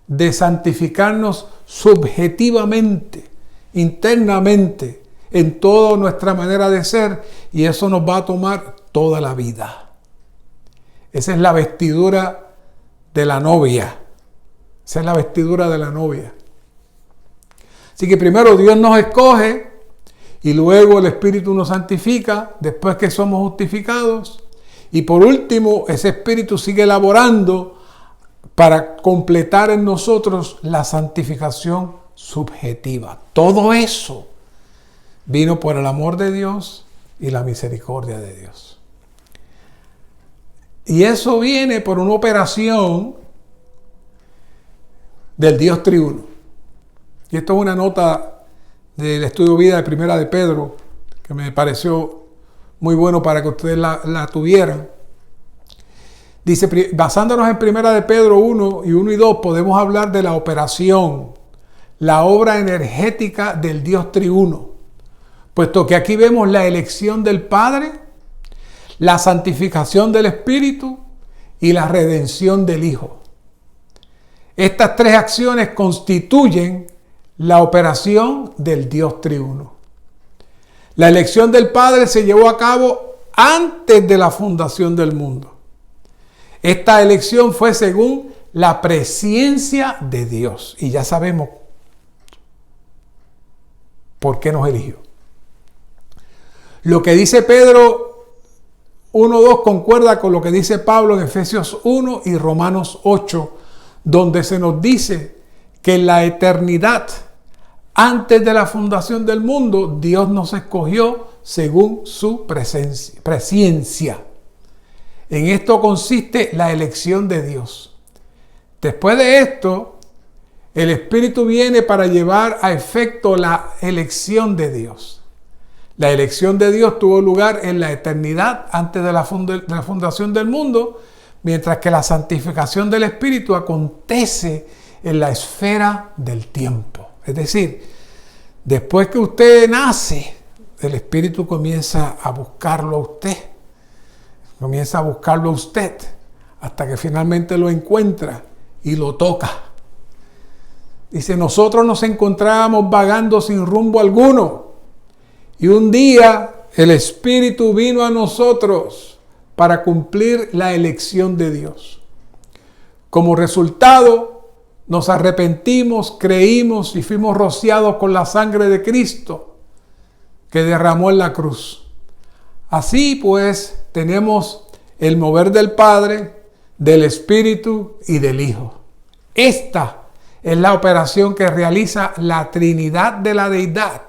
de santificarnos subjetivamente, internamente, en toda nuestra manera de ser, y eso nos va a tomar toda la vida. Esa es la vestidura de la novia. Esa es la vestidura de la novia. Así que primero Dios nos escoge y luego el Espíritu nos santifica después que somos justificados. Y por último, ese Espíritu sigue elaborando para completar en nosotros la santificación subjetiva. Todo eso vino por el amor de Dios y la misericordia de Dios. Y eso viene por una operación del Dios triuno. Y esto es una nota del estudio vida de Primera de Pedro, que me pareció muy bueno para que ustedes la tuvieran. Dice, basándonos en Primera de Pedro 1 y 2, podemos hablar de la operación, la obra energética del Dios triuno, puesto que aquí vemos la elección del Padre, la santificación del Espíritu y la redención del Hijo. Estas tres acciones constituyen la operación del Dios triuno. La elección del Padre se llevó a cabo antes de la fundación del mundo. Esta elección fue según la presciencia de Dios. Y ya sabemos por qué nos eligió. Lo que dice Pedro 1:2 concuerda con lo que dice Pablo en Efesios 1 y Romanos 8, donde se nos dice que en la eternidad, antes de la fundación del mundo, Dios nos escogió según su presciencia. En esto consiste la elección de Dios. Después de esto, el Espíritu viene para llevar a efecto la elección de Dios. La elección de Dios tuvo lugar en la eternidad antes de la fundación del mundo, mientras que la santificación del Espíritu acontece en la esfera del tiempo. Es decir, después que usted nace, el Espíritu comienza a buscarlo a usted. Comienza a buscarlo a usted hasta que finalmente lo encuentra y lo toca. Dice, nosotros nos encontrábamos vagando sin rumbo alguno. Y un día el Espíritu vino a nosotros para cumplir la elección de Dios. Como resultado, nos arrepentimos, creímos y fuimos rociados con la sangre de Cristo que derramó en la cruz. Así pues, tenemos el mover del Padre, del Espíritu y del Hijo. Esta es la operación que realiza la Trinidad de la Deidad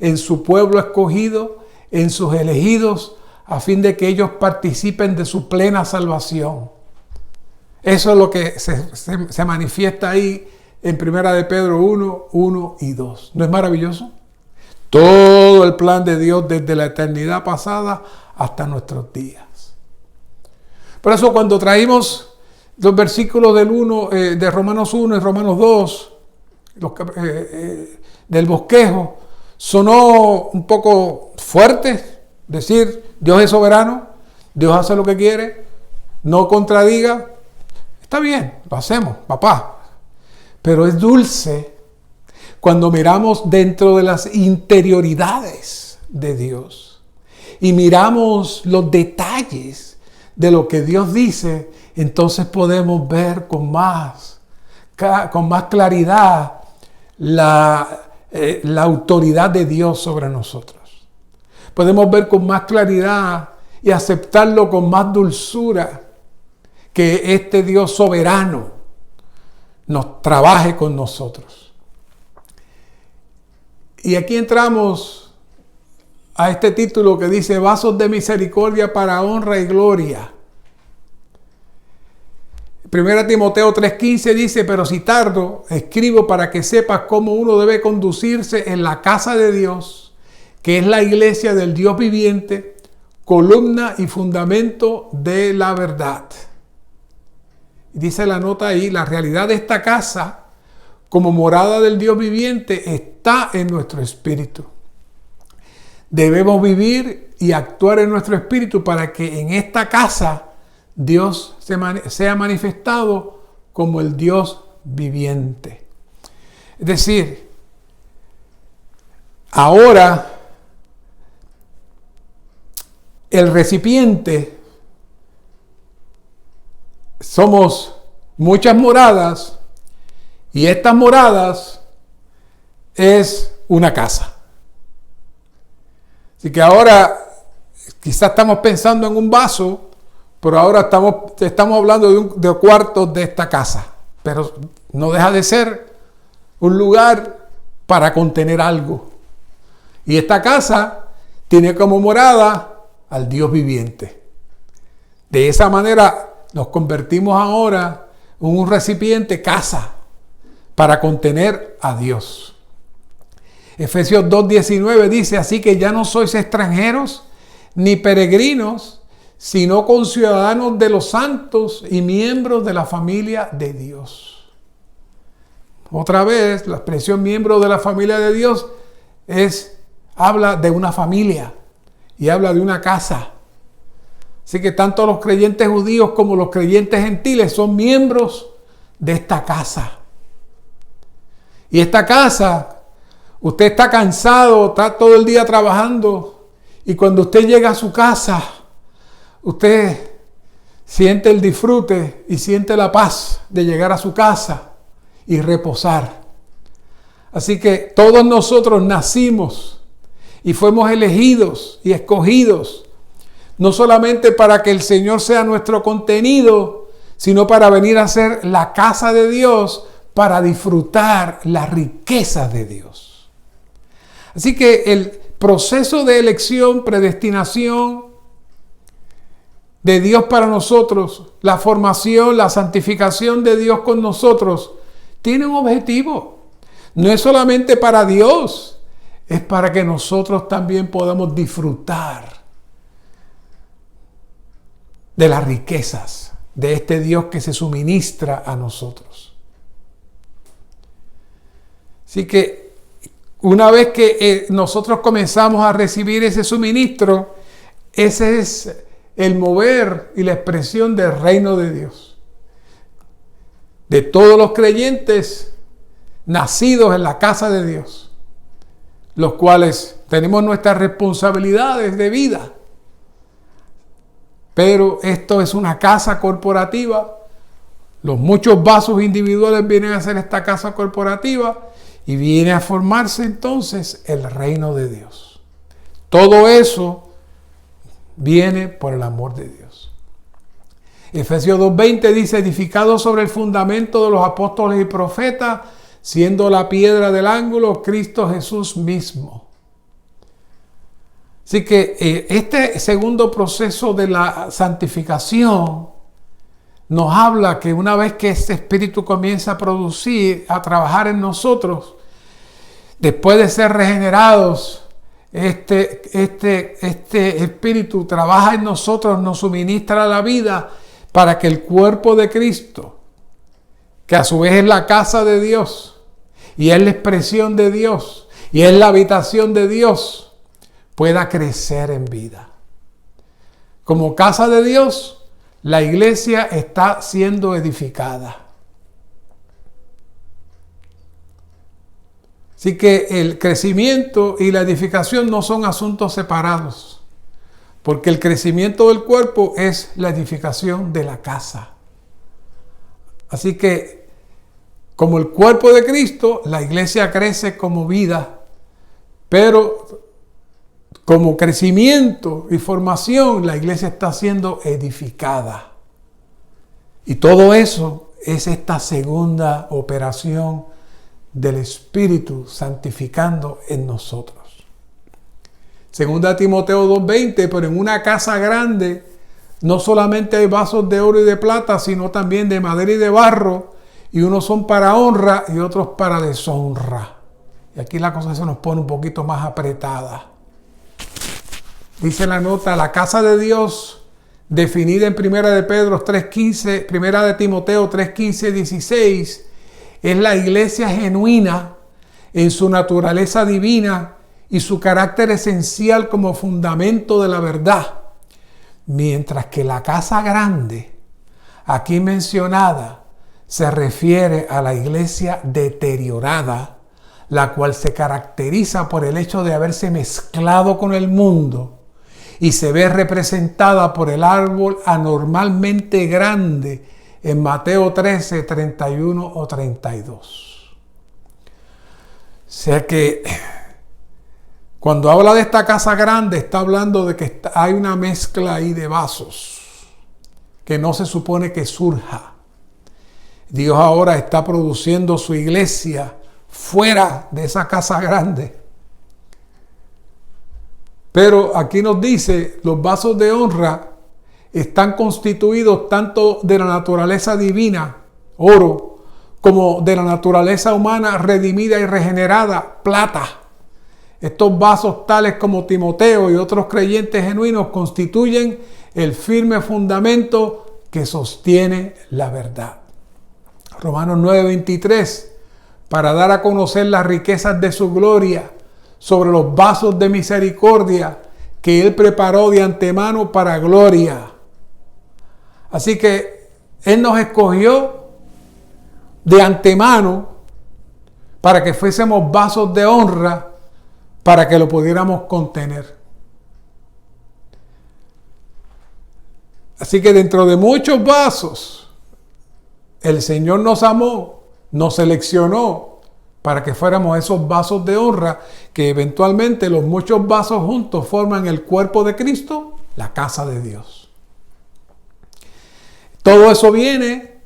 en su pueblo escogido, en sus elegidos, a fin de que ellos participen de su plena salvación. Eso es lo que se manifiesta ahí en Primera de Pedro 1 y 2. ¿No es maravilloso? Todo el plan de Dios desde la eternidad pasada hasta nuestros días. Por eso cuando traímos los versículos de Romanos 1 y Romanos 2, del bosquejo, sonó un poco fuerte decir Dios es soberano, Dios hace lo que quiere, no contradiga. Está bien, lo hacemos, papá. Pero es dulce cuando miramos dentro de las interioridades de Dios y miramos los detalles de lo que Dios dice, entonces podemos ver con más claridad la autoridad de Dios sobre nosotros. Podemos ver con más claridad y aceptarlo con más dulzura, que este Dios soberano nos trabaje con nosotros. Y aquí entramos a este título que dice vasos de misericordia para honra y gloria. 1 Timoteo 3:15 dice, pero si tardo, escribo para que sepas cómo uno debe conducirse en la casa de Dios, que es la iglesia del Dios viviente, columna y fundamento de la verdad. Dice la nota ahí, la realidad de esta casa, como morada del Dios viviente, está en nuestro espíritu. Debemos vivir y actuar en nuestro espíritu para que en esta casa Dios sea manifestado como el Dios viviente. Es decir, ahora el recipiente somos muchas moradas y estas moradas es una casa. Así que ahora quizás estamos pensando en un vaso, pero ahora estamos hablando de cuartos de esta casa. Pero no deja de ser un lugar para contener algo. Y esta casa tiene como morada al Dios viviente. De esa manera nos convertimos ahora en un recipiente casa para contener a Dios. Efesios 2:19 dice: así que ya no sois extranjeros ni peregrinos, sino conciudadanos de los santos y miembros de la familia de Dios. Otra vez, la expresión miembro de la familia de Dios habla de una familia y habla de una casa. Así que tanto los creyentes judíos como los creyentes gentiles son miembros de esta casa. Y esta casa, usted está cansado, está todo el día trabajando, y cuando usted llega a su casa, usted siente el disfrute y siente la paz de llegar a su casa y reposar. Así que todos nosotros nacimos y fuimos elegidos y escogidos, no solamente para que el Señor sea nuestro contenido, sino para venir a ser la casa de Dios, para disfrutar las riquezas de Dios. Así que el proceso de elección, predestinación de Dios para nosotros, la formación, la santificación de Dios con nosotros, tiene un objetivo. No es solamente para Dios, es para que nosotros también podamos disfrutar de las riquezas de este Dios que se suministra a nosotros. Así que una vez que nosotros comenzamos a recibir ese suministro, ese es el mover y la expresión del reino de Dios. De todos los creyentes nacidos en la casa de Dios, los cuales tenemos nuestras responsabilidades de vida. Pero esto es una casa corporativa. Los muchos vasos individuales vienen a ser esta casa corporativa y viene a formarse entonces el reino de Dios. Todo eso viene por el amor de Dios. Efesios 2:20 dice: edificado sobre el fundamento de los apóstoles y profetas, siendo la piedra del ángulo Cristo Jesús mismo. Así que este segundo proceso de la santificación nos habla que una vez que este espíritu comienza a producir, a trabajar en nosotros, después de ser regenerados, este espíritu trabaja en nosotros, nos suministra la vida para que el cuerpo de Cristo, que a su vez es la casa de Dios y es la expresión de Dios y es la habitación de Dios, pueda crecer en vida. Como casa de Dios, la iglesia está siendo edificada. Así que el crecimiento y la edificación no son asuntos separados, porque el crecimiento del cuerpo es la edificación de la casa. Así que, como el cuerpo de Cristo, la iglesia crece como vida, pero como crecimiento y formación, la iglesia está siendo edificada. Y todo eso es esta segunda operación del Espíritu santificando en nosotros. Segunda Timoteo 2:20, pero en una casa grande no solamente hay vasos de oro y de plata, sino también de madera y de barro, y unos son para honra y otros para deshonra. Y aquí la cosa se nos pone un poquito más apretada. Dice la nota: la casa de Dios, definida en Primera de Pedro 3:15, Primera de Timoteo 3:15, 16, es la iglesia genuina en su naturaleza divina y su carácter esencial como fundamento de la verdad, mientras que la casa grande, aquí mencionada, se refiere a la iglesia deteriorada, la cual se caracteriza por el hecho de haberse mezclado con el mundo y se ve representada por el árbol anormalmente grande en Mateo 13, 31 o 32. O sea que cuando habla de esta casa grande, está hablando de que hay una mezcla ahí de vasos que no se supone que surja. Dios ahora está produciendo su iglesia fuera de esa casa grande. Pero aquí nos dice, los vasos de honra están constituidos tanto de la naturaleza divina, oro, como de la naturaleza humana redimida y regenerada, plata. Estos vasos, tales como Timoteo y otros creyentes genuinos, constituyen el firme fundamento que sostiene la verdad. Romanos 9:23, para dar a conocer las riquezas de su gloria sobre los vasos de misericordia que Él preparó de antemano para gloria. Así que Él nos escogió de antemano para que fuésemos vasos de honra, para que lo pudiéramos contener. Así que dentro de muchos vasos, el Señor nos amó, nos seleccionó para que fuéramos esos vasos de honra, que eventualmente los muchos vasos juntos forman el cuerpo de Cristo, la casa de Dios. Todo eso viene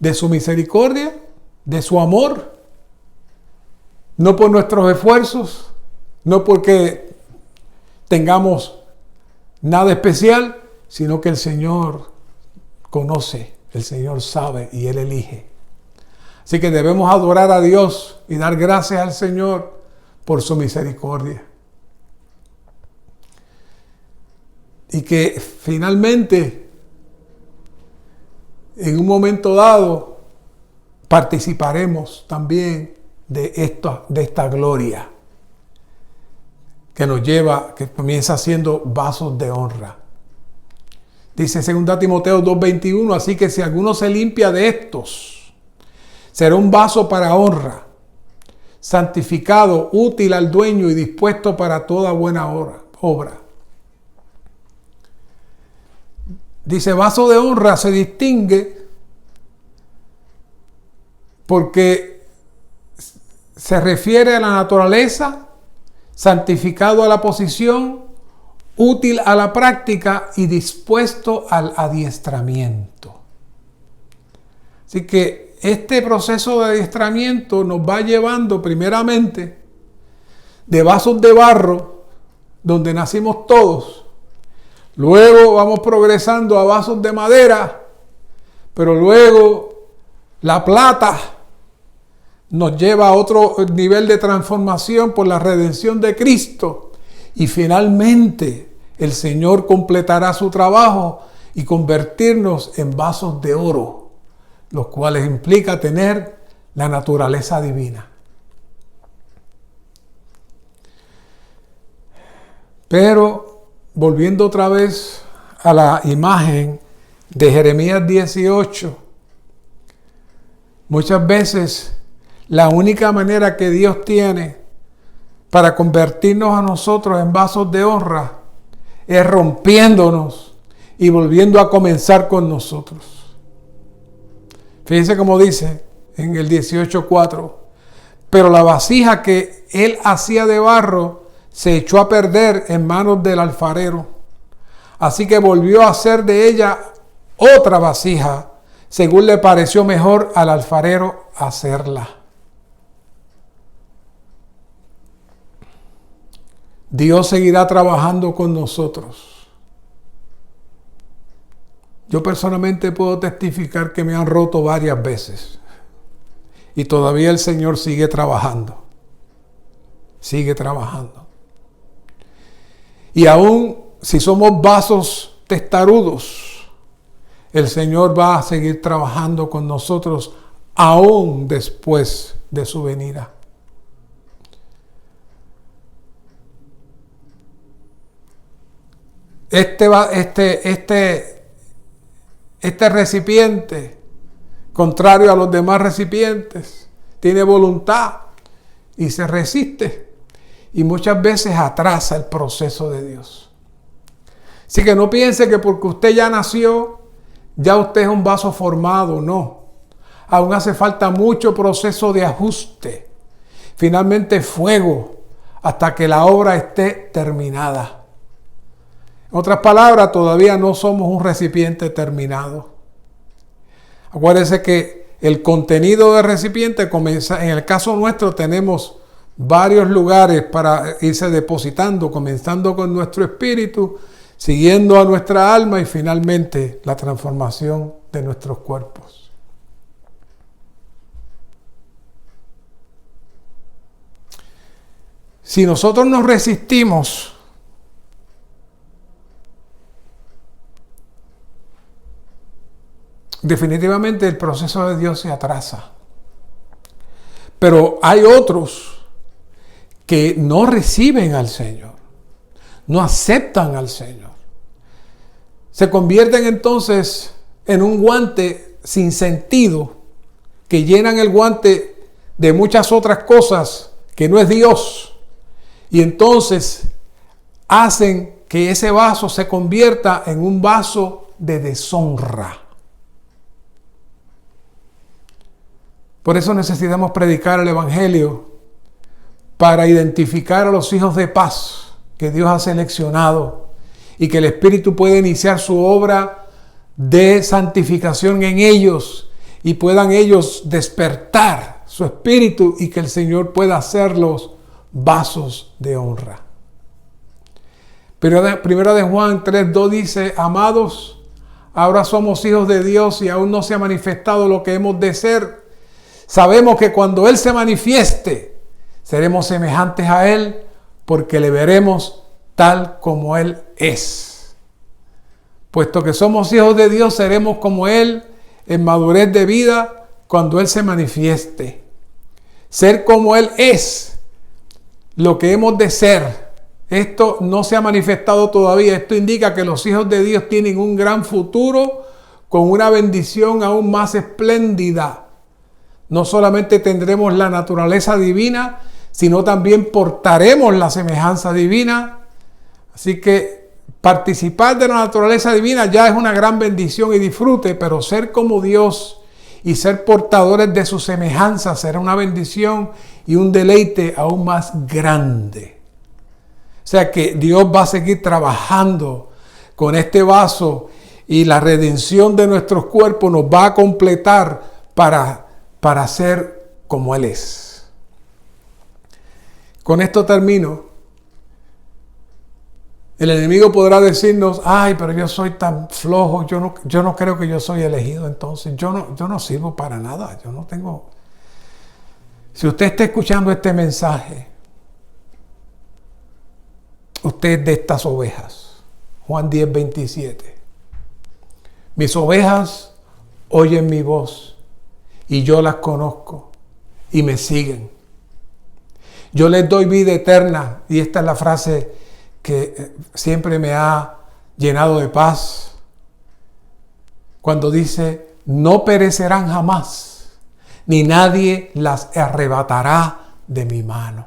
de su misericordia, de su amor, no por nuestros esfuerzos, no porque tengamos nada especial, sino que el Señor conoce, el Señor sabe y Él elige. Así que debemos adorar a Dios y dar gracias al Señor por su misericordia. Y que finalmente, en un momento dado, participaremos también de esta gloria que nos lleva, que comienza siendo vasos de honra. Dice 2 Timoteo 2:21, así que si alguno se limpia de estos, será un vaso para honra, santificado, útil al dueño y dispuesto para toda buena obra. Dice, vaso de honra se distingue porque se refiere a la naturaleza, santificado a la posición, útil a la práctica y dispuesto al adiestramiento. Así que este proceso de adiestramiento nos va llevando primeramente de vasos de barro, donde nacimos todos. Luego vamos progresando a vasos de madera, pero luego la plata nos lleva a otro nivel de transformación por la redención de Cristo. Y finalmente el Señor completará su trabajo y convertirnos en vasos de oro, los cuales implica tener la naturaleza divina. Pero volviendo otra vez a la imagen de Jeremías 18, muchas veces la única manera que Dios tiene para convertirnos a nosotros en vasos de honra es rompiéndonos y volviendo a comenzar con nosotros. Fíjense cómo dice en el 18:4, pero la vasija que él hacía de barro se echó a perder en manos del alfarero, así que volvió a hacer de ella otra vasija, según le pareció mejor al alfarero hacerla. Dios seguirá trabajando con nosotros. Yo personalmente puedo testificar que me han roto varias veces. Y todavía el Señor sigue trabajando. Sigue trabajando. Y aún si somos vasos testarudos, el Señor va a seguir trabajando con nosotros aún después de su venida. este recipiente, contrario a los demás recipientes, tiene voluntad y se resiste. Y muchas veces atrasa el proceso de Dios. Así que no piense que porque usted ya nació, ya usted es un vaso formado. No. Aún hace falta mucho proceso de ajuste. Finalmente fuego hasta que la obra esté terminada. En otras palabras, todavía no somos un recipiente terminado. Acuérdense que el contenido del recipiente comienza, en el caso nuestro tenemos varios lugares para irse depositando, comenzando con nuestro espíritu, siguiendo a nuestra alma y finalmente la transformación de nuestros cuerpos. Si nosotros nos resistimos definitivamente el proceso de Dios se atrasa. Pero hay otros que no reciben al Señor, no aceptan al Señor. Se convierten entonces en un guante sin sentido, que llenan el guante de muchas otras cosas que no es Dios. Y entonces hacen que ese vaso se convierta en un vaso de deshonra. Por eso necesitamos predicar el Evangelio para identificar a los hijos de paz que Dios ha seleccionado y que el Espíritu puede iniciar su obra de santificación en ellos y puedan ellos despertar su espíritu y que el Señor pueda hacerlos vasos de honra. Primera de Juan 3:2 dice: amados, ahora somos hijos de Dios y aún no se ha manifestado lo que hemos de ser. Sabemos que cuando Él se manifieste, seremos semejantes a Él, porque le veremos tal como Él es. Puesto que somos hijos de Dios, seremos como Él en madurez de vida cuando Él se manifieste. Ser como Él es lo que hemos de ser. Esto no se ha manifestado todavía. Esto indica que los hijos de Dios tienen un gran futuro con una bendición aún más espléndida. No solamente tendremos la naturaleza divina, sino también portaremos la semejanza divina. Así que participar de la naturaleza divina ya es una gran bendición y disfrute, pero ser como Dios y ser portadores de su semejanza será una bendición y un deleite aún más grande. O sea que Dios va a seguir trabajando con este vaso y la redención de nuestros cuerpos nos va a completar para ser como Él es. Con esto termino. El enemigo podrá decirnos: ay, pero yo soy tan flojo, yo no creo que yo soy elegido, entonces yo no sirvo para nada, yo no tengo... Si usted está escuchando este mensaje, usted es de estas ovejas. Juan 10:27. Mis ovejas oyen mi voz y yo las conozco y me siguen. Yo les doy vida eterna, y esta es la frase que siempre me ha llenado de paz, cuando dice: no perecerán jamás, ni nadie las arrebatará de mi mano.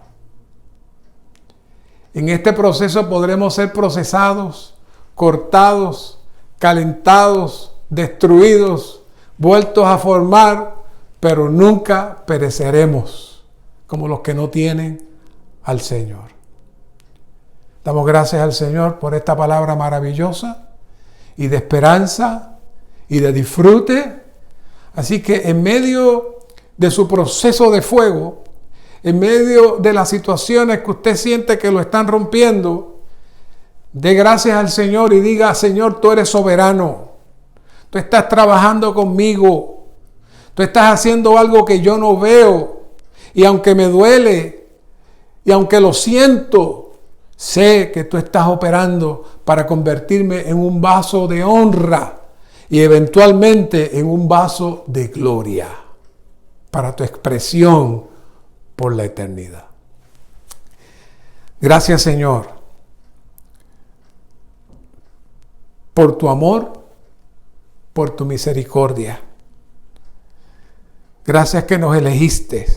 En este proceso podremos ser procesados, cortados, calentados, destruidos, vueltos a formar, pero nunca pereceremos como los que no tienen al Señor. Damos gracias al Señor por esta palabra maravillosa y de esperanza y de disfrute. Así que en medio de su proceso de fuego, en medio de las situaciones que usted siente que lo están rompiendo, dé gracias al Señor y diga: Señor, tú eres soberano. Tú estás trabajando conmigo. Tú estás haciendo algo que yo no veo. Y aunque me duele, y aunque lo siento, sé que tú estás operando para convertirme en un vaso de honra y eventualmente en un vaso de gloria para tu expresión por la eternidad. Gracias, Señor, por tu amor, por tu misericordia. Gracias que nos elegiste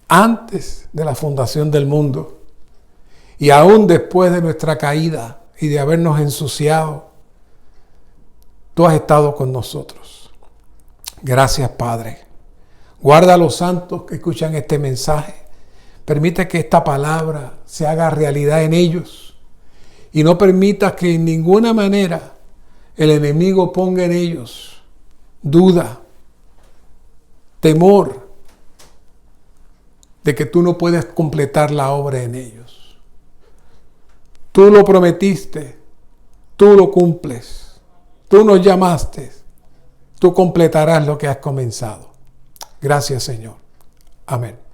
antes de la fundación del mundo y aún después de nuestra caída y de habernos ensuciado. Tú has estado con nosotros. Gracias, Padre. Guarda a los santos que escuchan este mensaje. Permite que esta palabra se haga realidad en ellos. Y no permita que en ninguna manera el enemigo ponga en ellos duda, temor de que tú no puedes completar la obra en ellos. Tú lo prometiste, tú lo cumples, tú nos llamaste, tú completarás lo que has comenzado. Gracias, Señor. Amén.